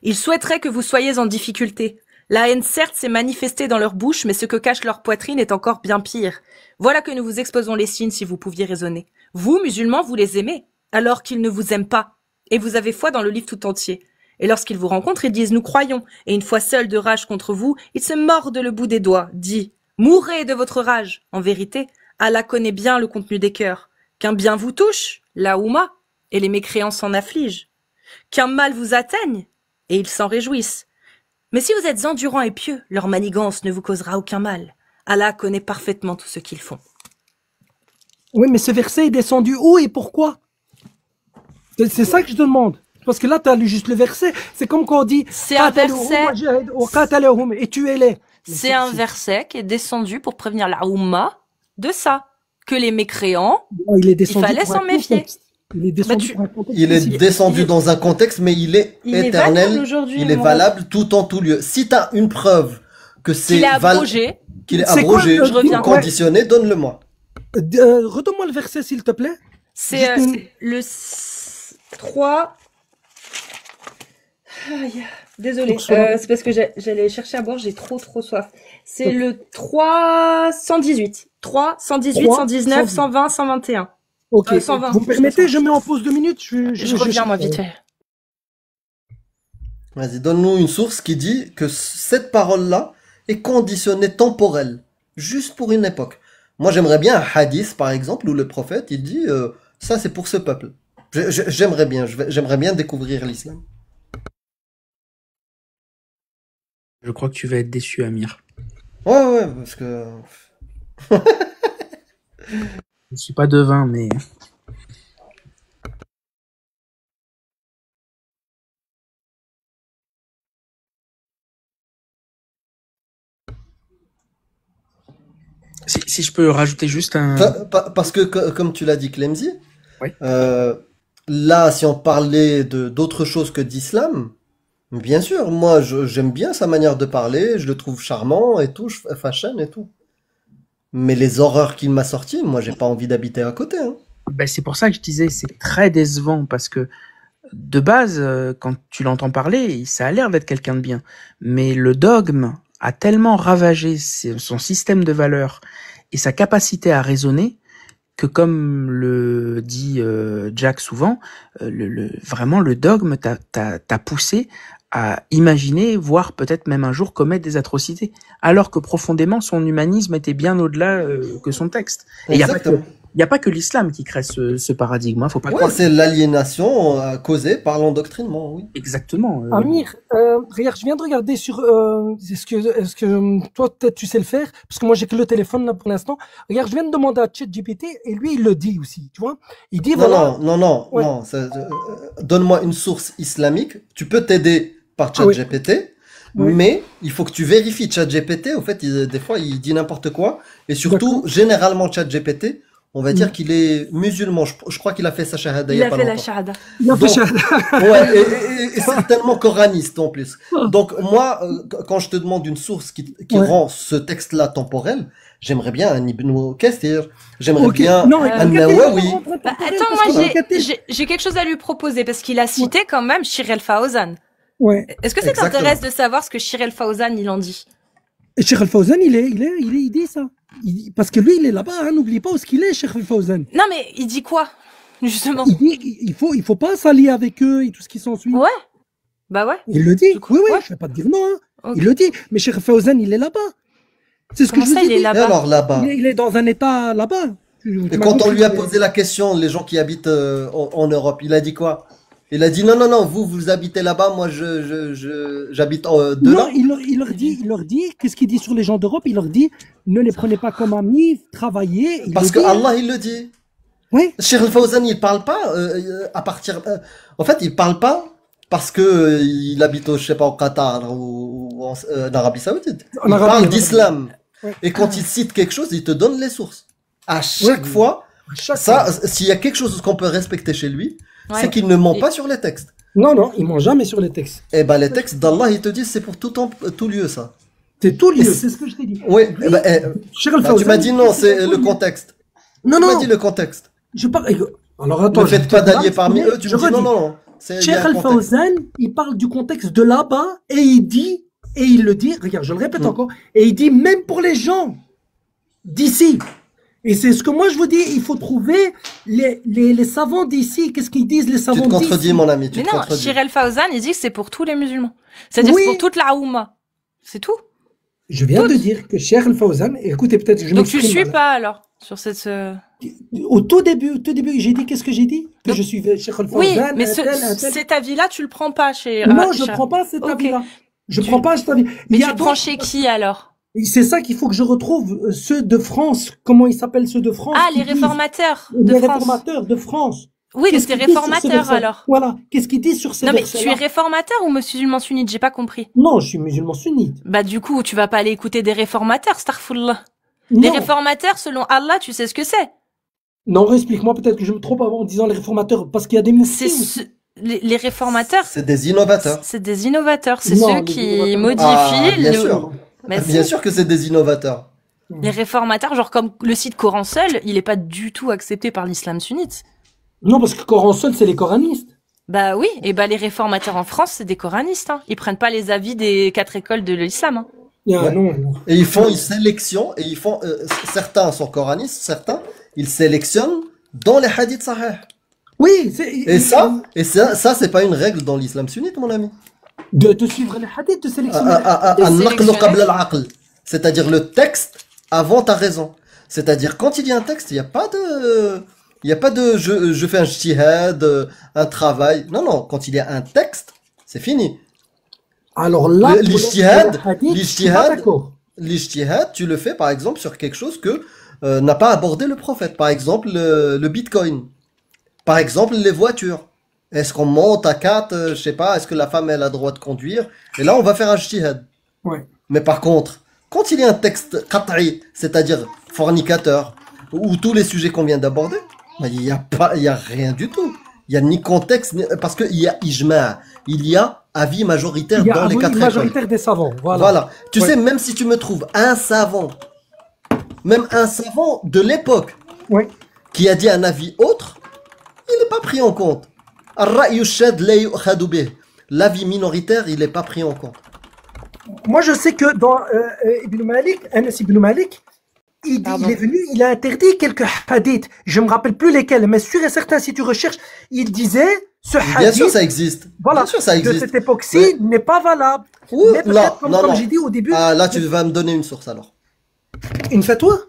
Ils souhaiteraient que vous soyez en difficulté. La haine, certes, s'est manifestée dans leur bouche, mais ce que cache leur poitrine est encore bien pire. Voilà que nous vous exposons les signes si vous pouviez raisonner. Vous, musulmans, vous les aimez, alors qu'ils ne vous aiment pas. Et vous avez foi dans le livre tout entier. Et lorsqu'ils vous rencontrent, ils disent « Nous croyons ». Et une fois seuls de rage contre vous, ils se mordent le bout des doigts, dit « Mourrez de votre rage ». En vérité, Allah connaît bien le contenu des cœurs. Qu'un bien vous touche, la Oumma, et les mécréants s'en affligent. Qu'un mal vous atteigne, et ils s'en réjouissent. Mais si vous êtes endurants et pieux, leur manigance ne vous causera aucun mal. Allah connaît parfaitement tout ce qu'ils font. Oui, mais ce verset est descendu où et pourquoi? C'est ça que je demande. Parce que là, tu as lu juste le verset. C'est comme quand on dit C'est un verset, et tuez-les. c'est un verset qui est descendu pour prévenir la Oumma de ça. Que les mécréants, Il est descendu fallait pour un s'en méfier. contexte. Il est descendu Bah, tu- pour un contexte. Il est précis. descendu dans un contexte, mais il est il est éternel. valable aujourd'hui. Il est mon valable tout en tout lieu. Si tu as une preuve que ref. c'est Qu'il est abrogé. qu'il est C'est quoi, abrogé, je reviens. conditionné, donne-le-moi. Redonne-moi le verset, s'il te plaît. C'est Juste une- le 3... Aïe, désolée, Donc, soit- c'est parce que j'allais chercher à boire, j'ai trop soif. C'est le 318. 3, 118, 119, 120, 121. Ok. 120. Vous me permettez, je mets en pause 2 minutes. Je reviens, moi, vite fait. Vas-y, donne-nous une source qui dit que cette parole-là est conditionnée temporelle, juste pour une époque. Moi, j'aimerais bien un hadith, par exemple, où le prophète, il dit ça, c'est pour ce peuple. J'aimerais bien découvrir l'islam. Je crois que tu vas être déçu, Amir. Ouais, parce que... Je suis pas devin, mais si je peux rajouter juste un. Parce que, comme tu l'as dit, Clemzy, Oui. là, si on parlait d'autre chose que d'islam, bien sûr, moi, j'aime bien sa manière de parler, je le trouve charmant et tout, fashion et tout. Mais les horreurs qu'il m'a sorties, moi, j'ai pas envie d'habiter à côté. Hein. Ben, c'est pour ça que je disais, c'est très décevant parce que de base, quand tu l'entends parler, ça a l'air d'être quelqu'un de bien. Mais le dogme a tellement ravagé son système de valeurs et sa capacité à raisonner que, comme le dit Jack souvent, vraiment le dogme t'a poussé à imaginer, voire peut-être même un jour commettre des atrocités, alors que profondément son humanisme était bien au-delà que son texte. Et il y a pas que, Exactement. Il n'y a pas que l'islam qui crée ce paradigme. Faut pas Ouais, croire. c'est l'aliénation causée par l'endoctrinement, oui. Exactement. Amir, regarde, je viens de regarder sur. Est-ce que toi, peut-être, tu sais le faire? Parce que moi, j'ai que le téléphone là pour l'instant. Regarde, je viens de demander à ChatGPT et lui, il le dit aussi. Tu vois? Il dit voilà. Non, Ouais. non. Donne-moi une source islamique. Tu peux t'aider par ChatGPT, Oui. mais il faut que tu vérifies ChatGPT. Au fait, des fois, il dit n'importe quoi. Et surtout, généralement, ChatGPT, on va dire qu'il est musulman. Je crois qu'il a fait sa shahada il y Il a a pas fait la longtemps. shahada. Il a fait Donc, ça. Ouais, et certainement coraniste en plus. Donc moi, quand je te demande une source qui Ouais. rend ce texte-là temporel, j'aimerais bien un Ibn Kathir, j'aimerais Ok. bien Non, un Ibn Kathir, Nawawi. on rentre Bah, temporel, attends, parce moi que Ibn Kathir- j'ai quelque chose à lui proposer parce qu'il a cité quand même Shir El Fawzan. Ouais. Est-ce que ça Exactement. t'intéresse de savoir ce que Shir El Fawzan il en dit? Et Cheikh Al-Fawzan, il dit ça. Parce que lui, il est là-bas, hein, n'oublie pas où est-ce qu'il est, Cheikh Al-Fawzan. Non mais il dit quoi justement? Il dit, il faut pas s'allier avec eux et tout ce qui s'ensuit. Ouais. Bah ouais. Il le dit. Du coup, Oui, oui, ouais. je vais pas te dire non, hein. Ok. Il le dit. Mais Cheikh Al-Fawzan, il est là-bas. C'est ce que Comment je vous ça ai il est dit. Et là-bas? alors là-bas, Il est dans un état là-bas. et quand on lui a posé la question, les gens qui habitent en Europe, il a dit quoi? Il a dit non, vous habitez là-bas, moi j'habite de Non, là. il leur dit, qu'est-ce qu'il dit sur les gens d'Europe? Il leur dit, ne les prenez pas comme amis, travaillez. Il Parce le que dit. Allah il le dit. Oui. Cheikh Al-Fawzan, il parle pas à partir. En fait, il parle pas parce que il habite, je sais pas, au Qatar ou en Arabie Saoudite. En Il Arabie, parle en Arabie. d'islam. Ouais. Et quand il cite quelque chose, il te donne les sources. À chaque Ouais. fois, Chaque ça, fois. s'il y a quelque chose qu'on peut respecter chez lui, Ouais. c'est qu'il ne ment Et- pas sur les textes. Non, ils mentent jamais sur les textes. Et ben les textes d'Allah, ils te disent c'est pour tout lieu ça. C'est tout lieu, Et c'est ce que je t'ai dit. Oui, Oui. Cheikh tu Al-Fawzan, m'as dit non, c'est tout le lieu. contexte. Non, Tu m'as non. dit le contexte. Je parle. Alors attends. Ne je faites te pas dis d'alliés là, parmi mais eux. Tu je me dis redis. non. Il y a Cheikh un contexte. Al-Fawzan, il parle du contexte de là-bas et il dit, et il le dit, regarde, je le répète encore, et il dit même pour les gens d'ici. Et c'est ce que moi je vous dis, il faut trouver les savants d'ici. Qu'est-ce qu'ils disent les Tu savants te d'ici? contredis, mon ami. Tu Mais te non, contredis. Shir El Fawzan il dit que c'est pour tous les musulmans. C'est-à-dire Oui. c'est pour toute la Oumma. C'est tout. Je viens de dire que Cheikh Al-Fawzan, écoutez peut-être, je Donc tu m'exprime suis mal. pas alors sur cette. Au tout début, j'ai dit, qu'est-ce que j'ai dit? Que Donc- je suis Cheikh Al-Fawzan, Oui, mais un tel, un tel. cet avis-là tu le prends pas chez. Non, je chez- prends pas cet Ok. avis-là. Je Tu- prends pas cet avis. Mais Il y tu a le prends d'autres- chez qui alors? C'est ça qu'il faut que je retrouve, ceux de France. Comment ils s'appellent ceux de France? Ah, qui les disent- réformateurs de Les France. réformateurs de France. Oui, Qu'est-ce mais t'es qu'ils disent sur ce réformateur verset? alors. Voilà. Qu'est-ce qu'ils disent sur ces Non mais versets-là? tu es réformateur ou musulman sunnite? J'ai pas compris. Non, je suis musulman sunnite. Bah du coup, tu vas pas aller écouter des réformateurs, astaghfirullah. Les Non, réformateurs, selon Allah, tu sais ce que c'est. non, explique-moi peut-être que je me trompe avant en disant les réformateurs, parce qu'il y a des C'est mouftis. ce- les réformateurs, C'est des innovateurs. c'est des innovateurs. C'est Non, ceux les qui innovateurs. modifient Ah, bien le. sûr. Mais Bien si. sûr que c'est des innovateurs. Les réformateurs, genre comme le site Coran seul, il est pas du tout accepté par l'islam sunnite. Non, parce que Coran seul, c'est les coranistes. Bah oui, et bah les réformateurs en France, c'est des coranistes. Hein. Ils prennent pas les avis des 4 écoles de l'islam. Hein. Ah, Ouais. non, non. Et ils font une sélection, et ils font, certains sont coranistes, certains, ils sélectionnent dans les hadiths sahih. Oui, Et ça, c'est pas une règle dans l'islam sunnite, mon ami. de suivre les hadiths, de sélectionner. Des An-naqlu sélectionnés. qabla al-aql. C'est-à-dire le texte avant ta raison. C'est-à-dire quand il y a un texte, il n'y a pas de je fais un ijtihad, un travail. Non, quand il y a un texte, c'est fini. Alors là, Le- l'ijtihad, pour les hadiths, je suis pas l'ijtihad, d'accord. L'ijtihad, tu le fais par exemple sur quelque chose que n'a pas abordé le prophète. Par exemple, le bitcoin. Par exemple, les voitures. Est-ce qu'on monte à 4, je sais pas, est-ce que la femme elle a le droit de conduire? Et là, on va faire un ijtihad. Ouais. Mais par contre, quand il y a un texte qat'i, c'est-à-dire fornicateur, ou tous les sujets qu'on vient d'aborder, ben, il y a rien du tout. Il y a ni contexte, parce qu'il y a ijma', il y a avis majoritaire Il y a dans les une 4 écoles. majoritaire des savants. Voilà. Voilà. Tu Ouais. sais, même si tu me trouves un savant, même un savant de l'époque, Ouais. qui a dit un avis autre, il n'est pas pris en compte. Ar-ra'yu shad la yu'khadu bih. L'avis minoritaire, il n'est pas pris en compte. Moi, je sais que dans Ibn Malik, Anas Ibn Malik, Pardon. il est venu, il a interdit quelques hadiths. Je me rappelle plus lesquels, mais sûr et certain, si tu recherches, il disait ce Bien hadith sûr, ça existe. voilà, Bien sûr, ça de existe. cette époque-ci Ouais. n'est pas valable. Ouh, Mais non, peut-être, comme non. j'ai dit au début, Ah, là, tu vas me donner une source alors. une fatwa.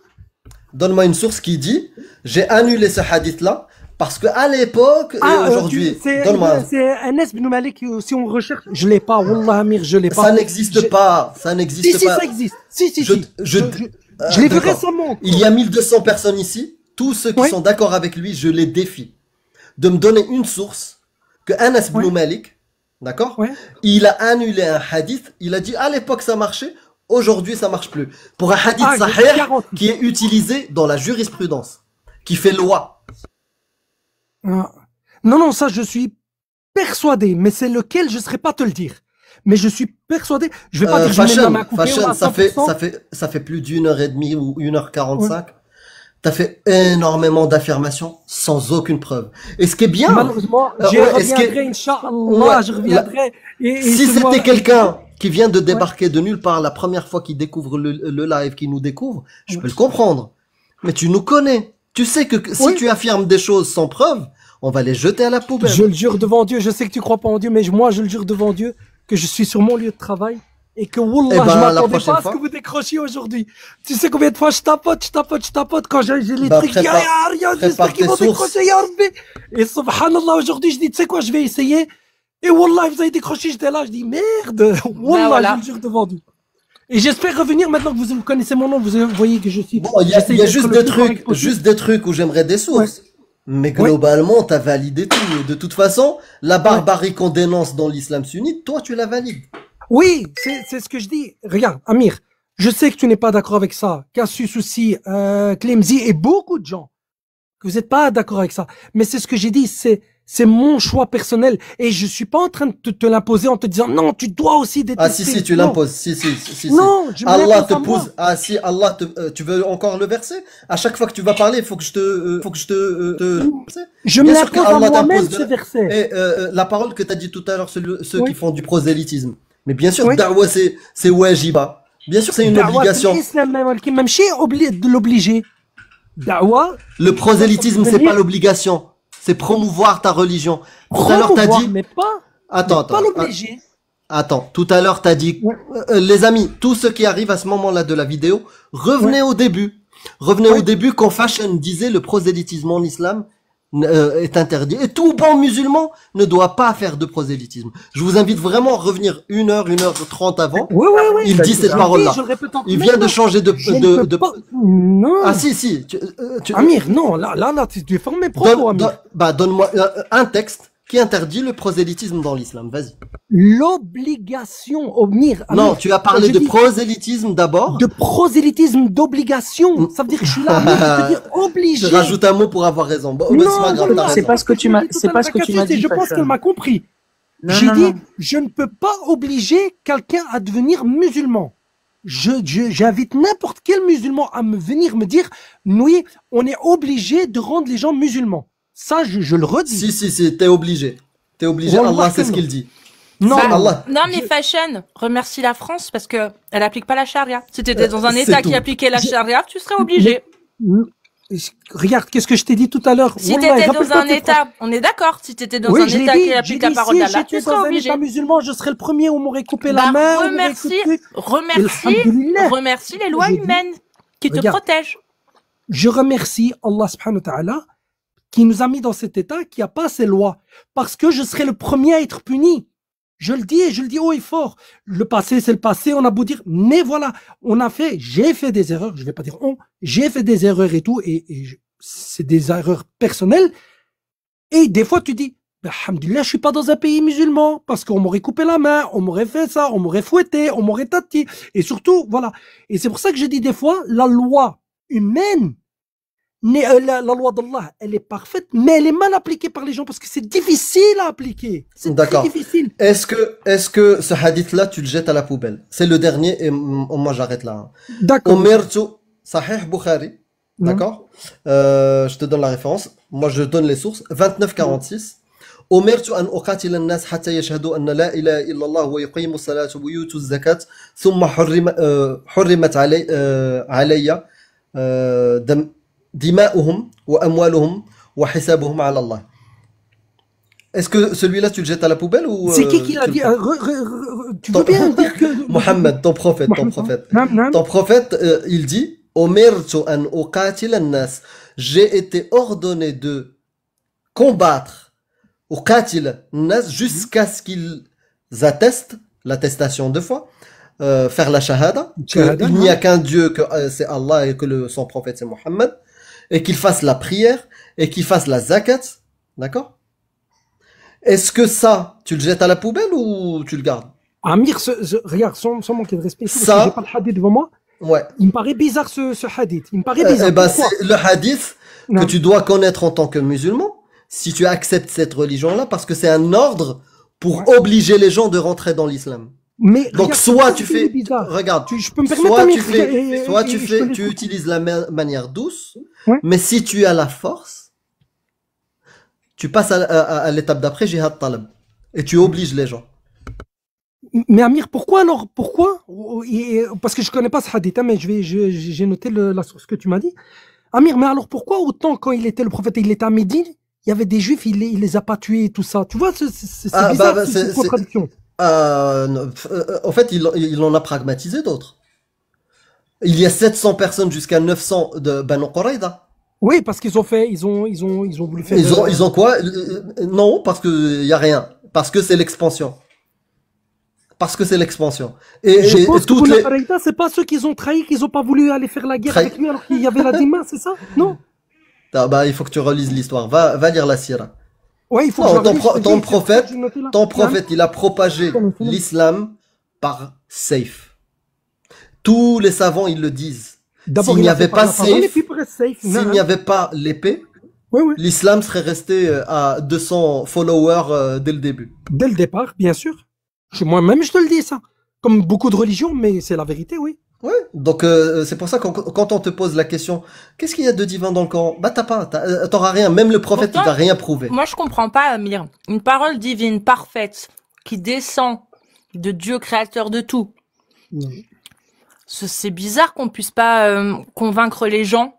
Donne-moi une source qui dit j'ai annulé ce hadith-là parce que à l'époque et aujourd'hui. Donne-moi. C'est Anas bin Malik, si on recherche. Je l'ai pas, Wallah Amir, je l'ai pas. Ça n'existe pas. Ça n'existe si, pas. Si, ça existe. Si. Je l'ai vu récemment. Il y a 1200 personnes ici. Tous ceux qui sont d'accord avec lui, je les défie de me donner une source que Anas bin Malik, d'accord, il a annulé un hadith. Il a dit à l'époque ça marchait. Aujourd'hui, ça marche plus. Pour un hadith sahih qui est utilisé dans la jurisprudence, qui fait loi. Non, ça, je suis persuadé, mais c'est lequel, je ne saurais pas te le dire. Mais je suis persuadé, je vais pas dire que je mets ma main coupée ou à 100%. ça fait plus d'1h30 ou 1h45. T'as fait énormément d'affirmations sans aucune preuve. Et ce qui est bien. Malheureusement, je reviendrai, Inch'Allah, je reviendrai. Si c'était quelqu'un qui vient de débarquer de nulle part la première fois qu'il découvre le live, qui nous découvre, je peux le comprendre. Mais tu nous connais. Tu sais que si tu affirmes des choses sans preuve, on va les jeter à la poubelle. Je le jure devant Dieu, je sais que tu crois pas en Dieu, mais moi je le jure devant Dieu que je suis sur mon lieu de travail et que Wallah, je m'attendais pas à ce que vous décrochiez aujourd'hui. Tu sais combien de fois je tapote quand j'ai les trucs, j'espère qu'ils vont décrocher, ya Rabbi. Et subhanallah, aujourd'hui, je dis, tu sais quoi, je vais essayer. Et Wallah, vous avez décroché, j'étais là, je dis, merde. Wallah, je le jure devant Dieu. Et j'espère revenir maintenant que vous connaissez mon nom, vous voyez que je suis. Bon, il y a juste des trucs où j'aimerais des sources. Mais globalement, t'as validé tout. De toute façon, la barbarie qu'on dénonce dans l'islam sunnite, toi, tu la valides. Oui, c'est ce que je dis. Regarde, Amir, je sais que tu n'es pas d'accord avec ça. Cassius aussi, Clemzy et beaucoup de gens, que vous n'êtes pas d'accord avec ça. Mais c'est ce que j'ai dit, c'est mon choix personnel. Et je suis pas en train de te l'imposer en te disant, non, tu dois aussi détester. Ah, si, tu l'imposes. Si. Non, je me Allah te pousse. Ah, si, Allah tu veux encore le verset? À chaque fois que tu vas parler, il faut que je te, je me l'impose à moi-même, ce verset. Et, la parole que t'as dit tout à l'heure, ceux qui font du prosélytisme. Mais bien sûr, da'wa, c'est wajiba. Bien sûr, c'est une obligation. De l'obliger. Da'wa. Le prosélytisme, c'est pas l'obligation. C'est promouvoir ta religion. Tout à l'heure, t'as dit. Mais pas. Attends. Pas l'obliger. Attends. Tout à l'heure, t'as dit. Les amis, tous ceux qui arrivent à ce moment-là de la vidéo, revenez au début. Revenez au début quand Fashion disait le prosélytisme en islam est interdit. Et tout bon musulman ne doit pas faire de prosélytisme. Je vous invite vraiment à revenir 1h30 avant. Oui. Il dit cette parole-là. Il vient de changer de... Non. Ah si. Amir, non, là, tu es formé propos, Amir. Donne-moi un texte qui interdit le prosélytisme dans l'islam. Vas-y. L'obligation, Amir. Non, tu as parlé de prosélytisme d'abord. De prosélytisme d'obligation. Ça veut dire que je suis là, je veux dire obligé. Je rajoute un mot pour avoir raison. Bon, non, c'est pas grave, c'est pas ce que tu m'as, dit. Je pense qu'elle m'a compris. J'ai dit, je ne peux pas obliger quelqu'un à devenir musulman. J'invite n'importe quel musulman à venir me dire, oui, on est obligé de rendre les gens musulmans. Ça, je le redis. Si, t'es obligé. T'es obligé, Allah, c'est ce qu'il dit. Non, mais Fashion, remercie la France parce que elle applique pas la charia. Si t'étais dans un État qui appliquait la charia, tu serais obligé. Regarde, qu'est-ce que je t'ai dit tout à l'heure. Si t'étais dans un État, on est d'accord, si t'étais dans un État qui applique la parole d'Allah, tu serais obligé. Si j'étais dans un État musulman, je serais le premier où on m'aurait coupé la main. Remercie les lois humaines qui te protègent. Je remercie Allah subhanahu wa ta'ala qui nous a mis dans cet état, qui a pas ces lois. Parce que je serai le premier à être puni. Je le dis et je le dis haut et fort. Le passé, c'est le passé, on a beau dire, mais voilà, j'ai fait des erreurs, je vais pas dire j'ai fait des erreurs et tout, et c'est des erreurs personnelles. Et des fois, tu dis, alhamdulillah, je suis pas dans un pays musulman, parce qu'on m'aurait coupé la main, on m'aurait fait ça, on m'aurait fouetté, on m'aurait tati. Et surtout, voilà. Et c'est pour ça que je dis des fois, la loi humaine, la loi d'Allah, elle est parfaite, mais elle est mal appliquée par les gens parce que c'est difficile à appliquer. C'est très difficile. Est-ce que ce hadith-là, tu le jettes à la poubelle? C'est le dernier et moi j'arrête là. D'accord. Umirtu, Sahih Bukhari. D'accord? Je te donne la référence. Moi je donne les sources. 2946. أمرت أن أقاتل الناس حتى يشهدوا أن لا إله إلا الله ويقيموا الصلاة ويؤتوا الزكاة ثم حرمت علي دماؤهم وأموالهم وحسابهم على الله. Est-ce que celui-là tu le jettes à la poubelle ou c'est qui l'a dit? Tu veux bien dire que Mohammed, ton prophète, il dit umirtu an uqatila an-nas. J'ai été ordonné de combattre uqatil an-nas jusqu'à ce qu'ils attestent l'attestation 2 fois, faire la shahada, Shahada, qu'il n'y a qu'un Dieu, que c'est Allah et que son prophète c'est Mohammed, et qu'ils fassent la prière et qu'ils fassent la zakat, d'accord? Est-ce que ça, tu le jettes à la poubelle ou tu le gardes? Amir, regarde, sans manquer de respect, parce Ça- que j'ai pas le hadith devant moi. Ouais. Il me paraît bizarre ce hadith. Il me paraît bizarre. Eh ben, Pourquoi c'est le hadith Non. que tu dois connaître en tant que musulman, si tu acceptes cette religion-là, parce que c'est un ordre pour obliger les gens de rentrer dans l'islam. Mais Donc, regarde, soit tu c'est fais, bizarre. regarde, Je peux me permettre soit Amir, tu fais, et- soit et- tu et je fais, te tu l'écoute. utilises la manière douce, Ouais. mais si tu as la force, tu passes à l'étape d'après, jihad talab, et tu obliges les gens. Mais Amir, pourquoi alors? Pourquoi? Parce que je connais pas ce hadith, hein, mais j'ai noté la source que tu m'as dit. Amir, mais alors pourquoi autant quand il était le prophète, il était à Médine, il y avait des juifs, il les a pas tués et tout ça. Tu vois, c'est Ah, bizarre, bah, c'est une c'est- contradiction. En fait, il en a pragmatisé d'autres. Il y a 700 personnes jusqu'à 900 de Banu Qurayza. Oui, parce qu'ils ont fait, ils ont voulu faire. Ils ont quoi? Non, parce que y a rien. Parce que c'est l'expansion. Parce que c'est l'expansion. Je Et pense que toutes Banu les... Qurayza, c'est pas ceux qu'ils ont trahi, qu'ils ont pas voulu aller faire la guerre Trahi. avec lui alors qu'il y avait la Dima, c'est ça? Non? Ah, bah, il faut que tu relises l'histoire. Va lire la Sira. Ouais, il faut Non, que je relise, ton c'est prophète, j'ai noté là. ton prophète, il a propagé Salam. l'islam par safe. Tous les savants, ils le disent. D'abord, S'il il n'y a fait avait par pas la parole, et safe, puis pour être safe. s'il n'y avait pas l'épée, Oui, oui. l'islam serait resté à 200 followers dès le début. Dès le départ, bien sûr. Moi-même, je te le dis, ça. Comme beaucoup de religions, mais c'est la vérité, oui. Ouais. Donc c'est pour ça que quand on te pose la question, qu'est-ce qu'il y a de divin dans le Coran? Bah t'auras rien. Même le prophète, Pourtant, il t'a rien prouvé. Moi, je comprends pas, Amir. Une parole divine parfaite qui descend de Dieu créateur de tout. C'est bizarre qu'on puisse pas convaincre les gens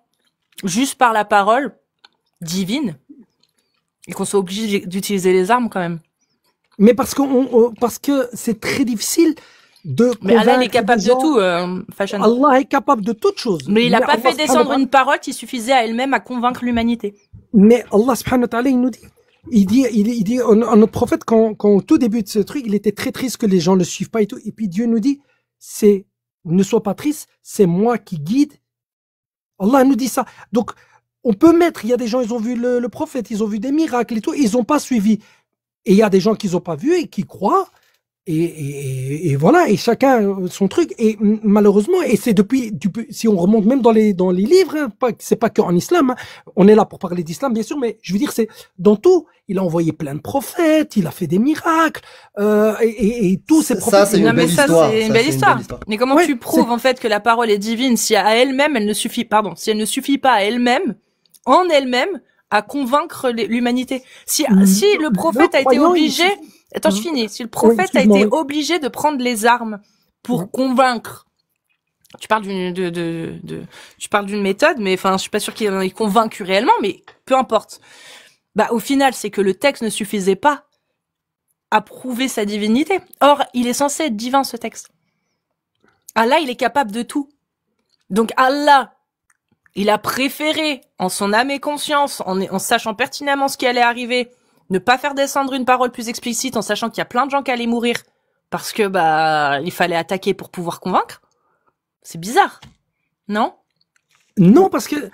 juste par la parole divine et qu'on soit obligé d'utiliser les armes quand même. Mais parce que c'est très difficile de. Mais Allah, il est convaincre capable des de gens. tout, Fashion. Allah est capable de toutes choses. Mais il a pas Allah fait subhanahu descendre wa ta'ala- une parole qui suffisait à elle-même à convaincre l'humanité. Mais Allah subhanahu wa ta'ala, il nous dit. Il dit, notre prophète, quand au tout début de ce truc, il était très triste que les gens le suivent pas et tout. Et puis Dieu nous dit, ne sois pas triste, c'est moi qui guide. Allah nous dit ça. Donc, on peut mettre, il y a des gens, ils ont vu le prophète, ils ont vu des miracles et tout, ils ont pas suivi. Et il y a des gens qui n'ont pas vu et qui croient. Et voilà, et chacun son truc. Et malheureusement, et c'est si on remonte même dans les livres, hein, c'est pas qu'en islam, hein, on est là pour parler d'islam, bien sûr, mais je veux dire, c'est dans tout. Il a envoyé plein de prophètes, il a fait des miracles, et tous ces Ça, prophètes. c'est une Non, mais belle ça, histoire. c'est une Ça, belle c'est une histoire. belle histoire. Mais comment Ouais, tu prouves, en fait, que la parole est divine si à elle-même, si elle ne suffit pas à elle-même, en elle-même, à convaincre l'humanité. Si le prophète a été croyant, obligé, attends, je finis. Si le prophète a excuse-moi, été oui. obligé de prendre les armes pour convaincre, tu parles tu parles d'une méthode, mais enfin, je suis pas sûr qu'il ait convaincu réellement, mais peu importe. Bah, au final, c'est que le texte ne suffisait pas à prouver sa divinité. Or, il est censé être divin, ce texte. Allah, il est capable de tout. Donc, Allah, il a préféré, en son âme et conscience, en sachant pertinemment ce qui allait arriver, ne pas faire descendre une parole plus explicite en sachant qu'il y a plein de gens qui allaient mourir parce que, il fallait attaquer pour pouvoir convaincre. C'est bizarre. Non? Non, parce que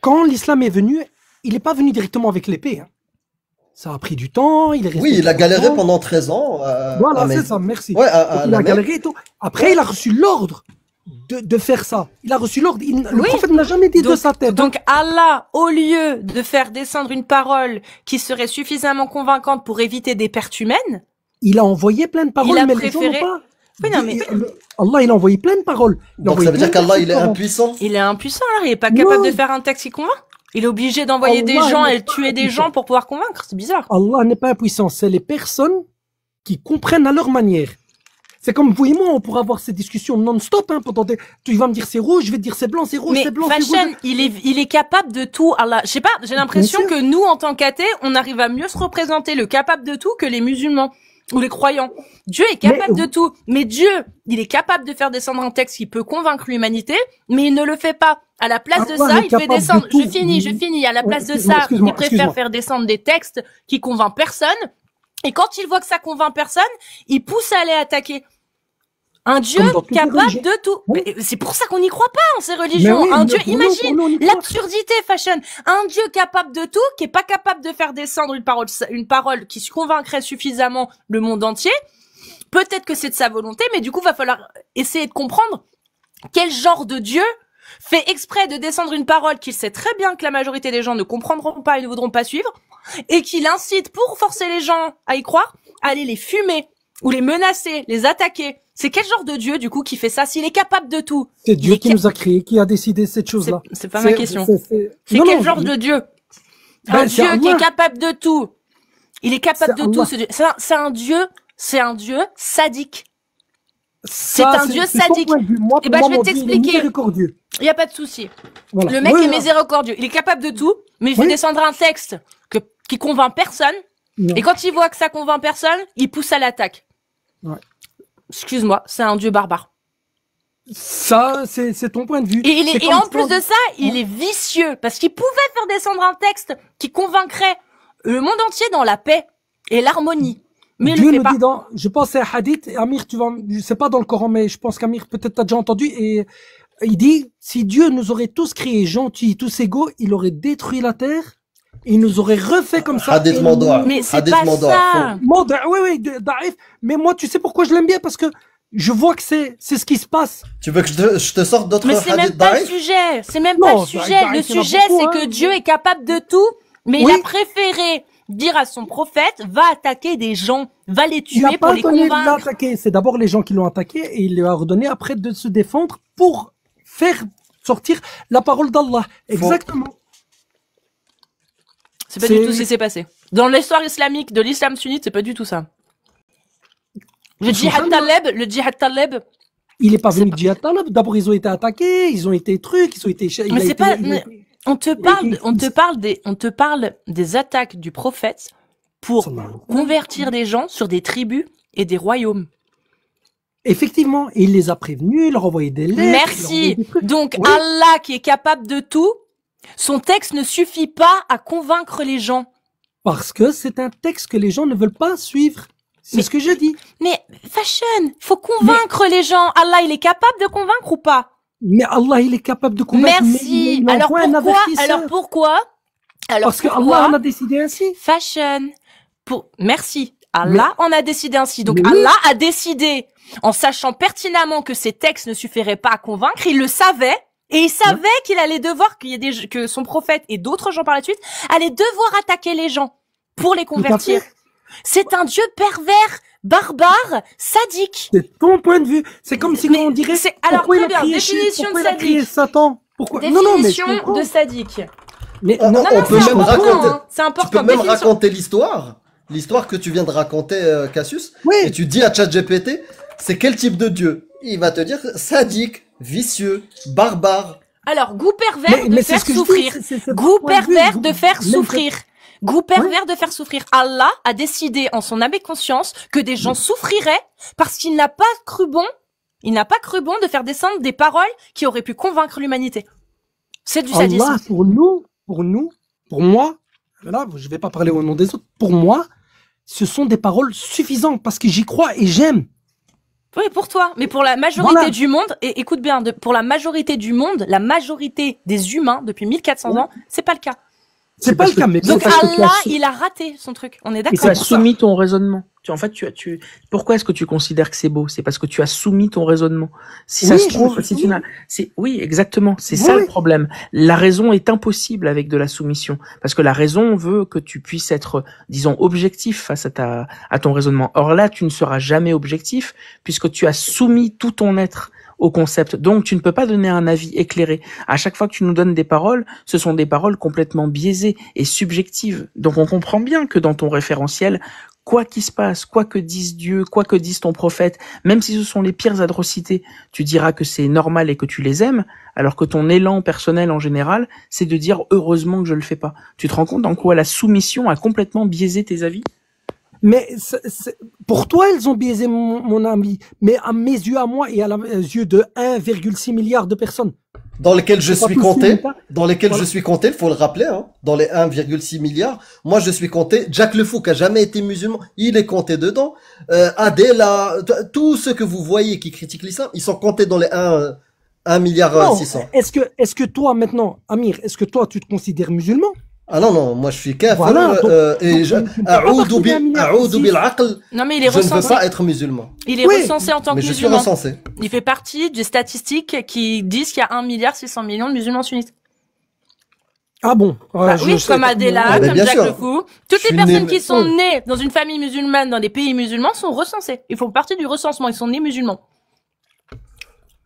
quand l'islam est venu, il n'est pas venu directement avec l'épée. Hein. Ça a pris du temps, il est resté. Oui, il a 30 galéré ans. pendant 13 ans. Voilà, mais- c'est ça, merci. Ouais, Donc, il la a Mecque. galéré et tout. Après, il a reçu l'ordre de faire ça. Il a reçu l'ordre. Le Oui. prophète n'a jamais dit de sa tête. Donc Allah, au lieu de faire descendre une parole qui serait suffisamment convaincante pour éviter des pertes humaines, Il a envoyé plein de paroles, Il a mais les gens préféré- n'ont pas. Oui, non, mais- Allah, il a envoyé plein de paroles. Il a Donc envoyé ça veut dire plein de qu'Allah, il est versets. impuissant. il est impuissant, là. Il est pas capable Non. de faire un texte qui convainc. Il est obligé d'envoyer des Allah gens n'est et de pas tuer des impuissant. gens pour pouvoir convaincre. C'est bizarre. Allah n'est pas impuissant, c'est les personnes qui comprennent à leur manière. C'est comme vous et moi, on pourra avoir ces discussions non-stop. Hein, tu vas me dire c'est rouge, je vais te dire c'est blanc, c'est rouge, Mais c'est blanc, c'est Fashion, rouge. il est capable de tout. Allah, je sais pas, j'ai l'impression sûr. que nous, en tant qu'athées, on arrive à mieux se représenter le capable de tout que les musulmans. ou les croyants. Dieu est capable de tout. Mais Dieu, il est capable de faire descendre un texte qui peut convaincre l'humanité, mais il ne le fait pas. À la place de ça, il fait descendre, je finis. À la place de ça, il préfère faire descendre des textes qui convainquent personne. Et quand il voit que ça convainc personne, il pousse à aller attaquer. Un Dieu capable de tout. Oui. C'est pour ça qu'on n'y croit pas en ces religions. Oui, un Dieu, imagine l'absurdité, Fashion. Un Dieu capable de tout, qui est pas capable de faire descendre une parole qui convaincrait suffisamment le monde entier. Peut-être que c'est de sa volonté, mais du coup, va falloir essayer de comprendre quel genre de Dieu fait exprès de descendre une parole qu'il sait très bien que la majorité des gens ne comprendront pas et ne voudront pas suivre, et qu'il incite pour forcer les gens à y croire, à aller les fumer, ou les menacer, les attaquer. C'est quel genre de Dieu, du coup, qui fait ça, s'il est capable de tout? C'est Dieu qui nous a créés, qui a décidé cette chose-là. C'est pas ma question. C'est quel genre de Dieu? Un Dieu qui est capable de tout. Il est capable de tout, ce Dieu. C'est un Dieu sadique. C'est un Dieu sadique. Et ben, je vais t'expliquer. Il y a pas de souci. Voilà. Le mec est miséricordieux. Il est capable de tout, mais il fait descendre un texte qui convainc personne. Non. Et quand il voit que ça convainc personne, il pousse à l'attaque. Ouais. Excuse-moi, c'est un Dieu barbare. Ça, c'est ton point de vue. Et en plus de ça, il est vicieux, parce qu'il pouvait faire descendre un texte qui convaincrait le monde entier dans la paix et l'harmonie. Mais Dieu nous dit je pense à un hadith, Amir, je sais pas dans le Coran, mais je pense qu'Amir, peut-être t'as déjà entendu, et il dit, si Dieu nous aurait tous créés gentils, tous égaux, il aurait détruit la terre, il nous aurait refait comme ça. Hadith Mawdoua. Mais c'est pas ça. Oui, Daif. Mais moi, tu sais pourquoi je l'aime bien? Parce que je vois que c'est ce qui se passe. Tu veux que je te sorte d'autres hadiths? Mais c'est même pas le sujet. C'est même pas le sujet. Le sujet, c'est que Dieu est capable de tout, mais il a préféré dire à son prophète, va attaquer des gens, va les tuer pour les convaincre. C'est d'abord les gens qui l'ont attaqué et il lui a ordonné après de se défendre pour faire sortir la parole d'Allah. Exactement. C'est pas du tout ce qui s'est passé. Dans l'histoire islamique de l'islam sunnite, c'est pas du tout ça. Le djihad Taleb. Il est pas venu de djihad Taleb. D'abord, ils ont été attaqués, ils ont été trucs, ils ont été... Mais c'est pas... On te parle des attaques du prophète pour convertir des gens sur des tribus et des royaumes. Effectivement, il les a prévenus, il leur a envoyé des lettres. Merci. Donc, Allah qui est capable de tout, son texte ne suffit pas à convaincre les gens. Parce que c'est un texte que les gens ne veulent pas suivre. C'est ce que je dis. Mais, Fashion, faut convaincre les gens. Allah, il est capable de convaincre ou pas? Mais Allah, il est capable de convaincre. Merci. Alors pourquoi? Parce que Allah en a décidé ainsi. Fashion. Merci. Allah en a décidé ainsi. Donc Allah a décidé, en sachant pertinemment que ces textes ne suffiraient pas à convaincre, il le savait. Et il savait qu'il allait devoir, que son prophète et d'autres gens par la suite allaient devoir attaquer les gens pour les convertir. C'est un Dieu pervers, barbare, sadique. C'est ton point de vue. C'est comme si on dirait. Alors très bien, définition de sadique. Satan. Pourquoi? Définition de sadique. Mais on peut même raconter. C'est important. Tu peux même raconter l'histoire que tu viens de raconter, Cassius. Oui. Et tu dis à ChatGPT, c'est quel type de Dieu? Il va te dire sadique, vicieux, barbare. Alors, goût pervers de faire souffrir. Goût pervers de faire souffrir. Goût pervers de faire souffrir. Allah a décidé en son âme et conscience que des gens souffriraient parce qu'il n'a pas cru bon de faire descendre des paroles qui auraient pu convaincre l'humanité. C'est du sadisme. Allah, pour moi, là, je vais pas parler au nom des autres, pour moi, ce sont des paroles suffisantes parce que j'y crois et j'aime. Oui, pour toi, mais pour la majorité du monde, et écoute bien, pour la majorité du monde, la majorité des humains depuis 1400 ans, c'est pas le cas. C'est pas le cas, mais donc Allah, il a raté son truc. On est d'accord. Tu as soumis ton raisonnement. Pourquoi est-ce que tu considères que c'est beau? C'est parce que tu as soumis ton raisonnement. Si ça se trouve, oui, exactement. C'est ça le problème. La raison est impossible avec de la soumission. Parce que la raison veut que tu puisses être, disons, objectif face à ton raisonnement. Or là, tu ne seras jamais objectif puisque tu as soumis tout ton être au concept. Donc, tu ne peux pas donner un avis éclairé. À chaque fois que tu nous donnes des paroles, ce sont des paroles complètement biaisées et subjectives. Donc, on comprend bien que dans ton référentiel, quoi qu'il se passe, quoi que dise Dieu, quoi que dise ton prophète, même si ce sont les pires atrocités, tu diras que c'est normal et que tu les aimes, alors que ton élan personnel en général, c'est de dire heureusement que je le fais pas. Tu te rends compte en quoi la soumission a complètement biaisé tes avis? Mais pour toi, elles ont biaisé mon ami. Mais à mes yeux, à moi, et aux yeux de 1,6 milliard de personnes. Dans lesquels je suis compté, Voilà. je suis compté, il faut le rappeler, hein, dans les 1,6 milliards, moi je suis compté, Jack Le Fou qui a jamais été musulman, il est compté dedans, Adela, tous ceux que vous voyez qui critiquent l'islam, ils sont comptés dans les 1 milliard Non, 600. est-ce que toi maintenant, Amir, est-ce que toi tu te considères musulman? Ah non, non, moi je suis kafir, Voilà, et donc, tu ne peux pas partir d'un milliard a'oudou six. bil aql, Non, mais il est je ne veux recensé. pas être musulman. Il est Oui, recensé en tant Mais que je suis musulman. recensé. Il fait partie des statistiques qui disent qu'il y a 1,6 milliard de musulmans sunnites. Ah bon? Bah oui, comme Adela, mais comme bien Jack sûr. Le Fou. Toutes Je les suis personnes né- qui sont nées dans une famille musulmane, dans des pays musulmans, sont recensées. Ils font partie du recensement. Ils sont nés musulmans.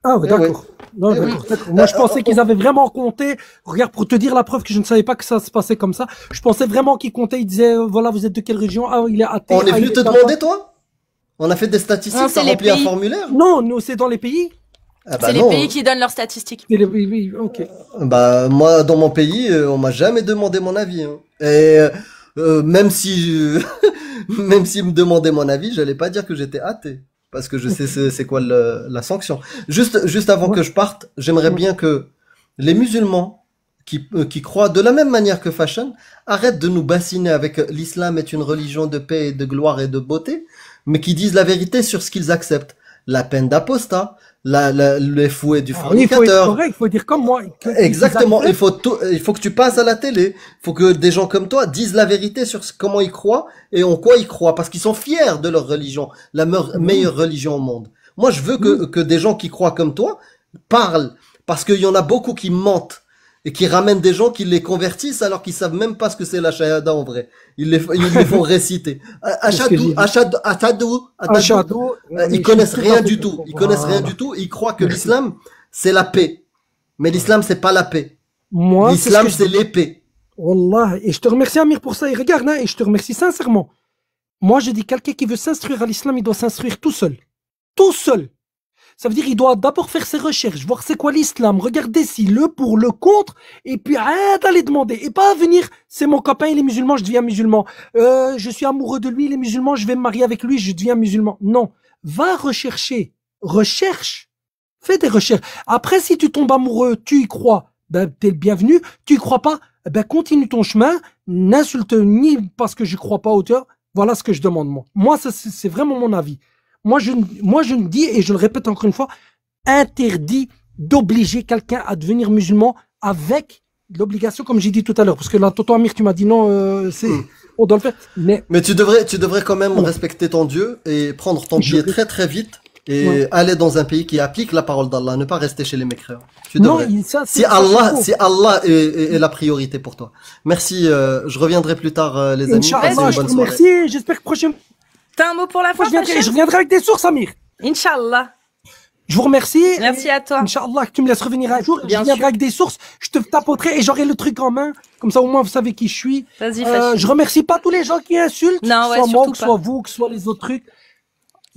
Ah ouais, Eh oui. d'accord. Non, Eh oui. d'accord. Moi, je pensais qu'ils avaient vraiment compté. Regarde, pour te dire la preuve que je ne savais pas que ça se passait comme ça. Je pensais vraiment qu'ils comptaient. Ils disaient, voilà, vous êtes de quelle région? Ah, il est athée. On est ah, venu il te est demander, toi? On a fait des statistiques, Non, t'as c'est les rempli un pays. formulaire? Non, nous, c'est dans les pays. Ah bah C'est les non. pays qui donnent leurs statistiques. C'est les pays, ok. Bah moi dans mon pays on m'a jamais demandé mon avis hein. Et même si même s'ils me demandaient mon avis j'allais pas dire que j'étais athée parce que je sais c'est quoi la sanction. Juste avant Ouais. que je parte j'aimerais Ouais. bien que les musulmans qui croient de la même manière que Fashion arrêtent de nous bassiner avec l'islam est une religion de paix et de gloire et de beauté mais qui disent la vérité sur ce qu'ils acceptent, la peine d'apostat, les fouets du Ah oui, il faut être fornicateur. correct, il faut dire comme moi. Exactement, qu'ils il faut que tu passes à la télé. Il faut que des gens comme toi disent la vérité sur comment ils croient et en quoi ils croient parce qu'ils sont fiers de leur religion, la meilleure religion au monde. Moi, je veux que des gens qui croient comme toi parlent parce qu'il y en a beaucoup qui mentent et qui ramènent des gens qui les convertissent alors qu'ils savent même pas ce que c'est la shahada en vrai. Ils les font réciter. Ashhadu, ashhadu, ashhadu, ashhadu. Ils connaissent rien du tout. Ils connaissent rien du tout. Ils croient que l'islam, c'est la paix. Mais l'islam, c'est pas la paix. Moi, L'islam, c'est l'épée. Wallah, et je te remercie Amir pour ça. Et regarde, hein, et je te remercie sincèrement. Moi, je dis quelqu'un qui veut s'instruire à l'islam, il doit s'instruire tout seul. Tout seul. Ça veut dire il doit d'abord faire ses recherches, voir c'est quoi l'islam, regarder si le pour, le contre, et puis aller demander. Et pas venir, c'est mon copain, il est musulman, je deviens musulman. Je suis amoureux de lui, il est musulman, je vais me marier avec lui, je deviens musulman. Non. Va rechercher. Recherche. Fais des recherches. Après, si tu tombes amoureux, tu y crois, ben, t'es le bienvenu. Tu y crois pas, ben, continue ton chemin. N'insulte ni parce que je crois pas auteur. Voilà ce que je demande, moi. Moi, c'est vraiment mon avis. Moi, je ne dis, et je le répète encore une fois, interdit d'obliger quelqu'un à devenir musulman avec l'obligation, comme j'ai dit tout à l'heure. Parce que là, Toto Amir, tu m'as dit non, on doit le faire. Mais tu devrais quand même respecter ton Dieu et prendre ton pied très très vite et aller dans un pays qui applique la parole d'Allah, ne pas rester chez les mécréants. Tu devrais. Non, si Allah est la priorité pour toi. Merci, je reviendrai plus tard, les amis. Inch'Allah, je te remercie. J'espère que prochaine T'as un mot pour la fin, je reviendrai avec des sources, Amir. Inch'Allah. Je vous remercie. Merci à toi. Inch'Allah, que tu me laisses revenir un jour. Bien je viendrai sûr. avec des sources. Je te tapoterai et j'aurai le truc en main. Comme ça, au moins, vous savez qui je suis. Vas-y, je remercie pas tous les gens qui insultent. Non, que ouais, ce soit moi, surtout que ce soit vous, que ce soit les autres trucs.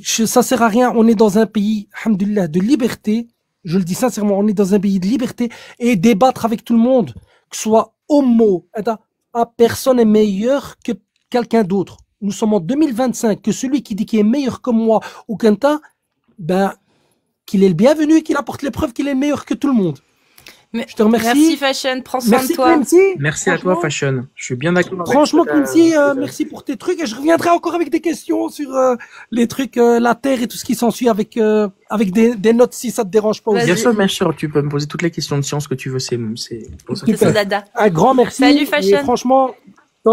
Ça sert à rien. On est dans un pays, alhamdoulilah, de liberté. Je le dis sincèrement, on est dans un pays de liberté et débattre avec tout le monde, que ce soit homo, personne n'est meilleur que quelqu'un d'autre. Nous sommes en 2025, que celui qui dit qu'il est meilleur que moi ou qu'un tas, ben, qu'il est le bienvenu et qu'il apporte les preuves qu'il est meilleur que tout le monde. Mais je te remercie. Merci Fashion, prends soin merci, de toi. Merci à toi Fashion. Je suis bien d'accord. Franchement, Clemcy, merci pour tes trucs et je reviendrai encore avec des questions sur les trucs, la terre et tout ce qui s'ensuit avec des notes si ça te dérange pas. Bien sûr, tu peux me poser toutes les questions de science que tu veux. C'est son dada. Un grand merci. Salut Fashion. Et franchement,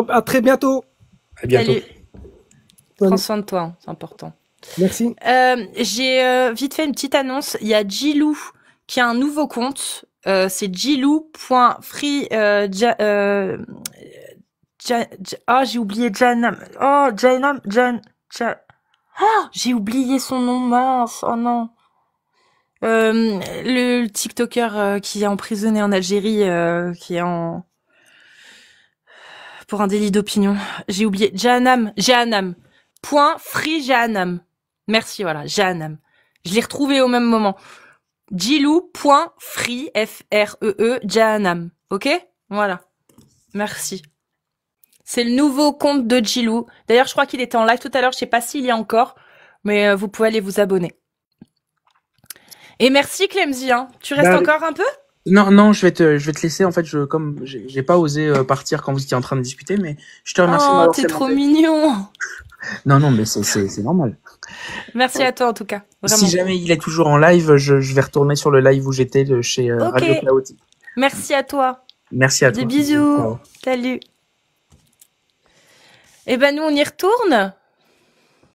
à très bientôt. À bientôt. Salut. Prends soin de toi, hein, c'est important. Merci. J'ai vite fait une petite annonce. Il y a Jilou qui a un nouveau compte. C'est jilou.free. J'ai oublié Janam. J'ai oublié son nom, mince. Oh non. Le TikToker qui est emprisonné en Algérie, qui est pour un délit d'opinion. J'ai oublié. Jahanam. .free Jahanam. Merci, voilà, Jahanam. Je l'ai retrouvé au même moment. Jilou.free, Free, Jahanam. Ok? Voilà. Merci. C'est le nouveau compte de Djilou. D'ailleurs, je crois qu'il était en live tout à l'heure. Je sais pas s'il y a encore, mais vous pouvez aller vous abonner. Et merci Clemzy. Hein. Tu restes encore un peu? Non, je vais te laisser. En fait, comme j'ai pas osé partir quand vous étiez en train de discuter, mais je te remercie. Oh, t'es trop mignon. Non, mais c'est normal. Merci à toi en tout cas. Vraiment. Si jamais il est toujours en live, je vais retourner sur le live où j'étais chez Radio Chaotique. Merci à toi. Merci à toi. Des bisous. Salut. Eh ben nous on y retourne.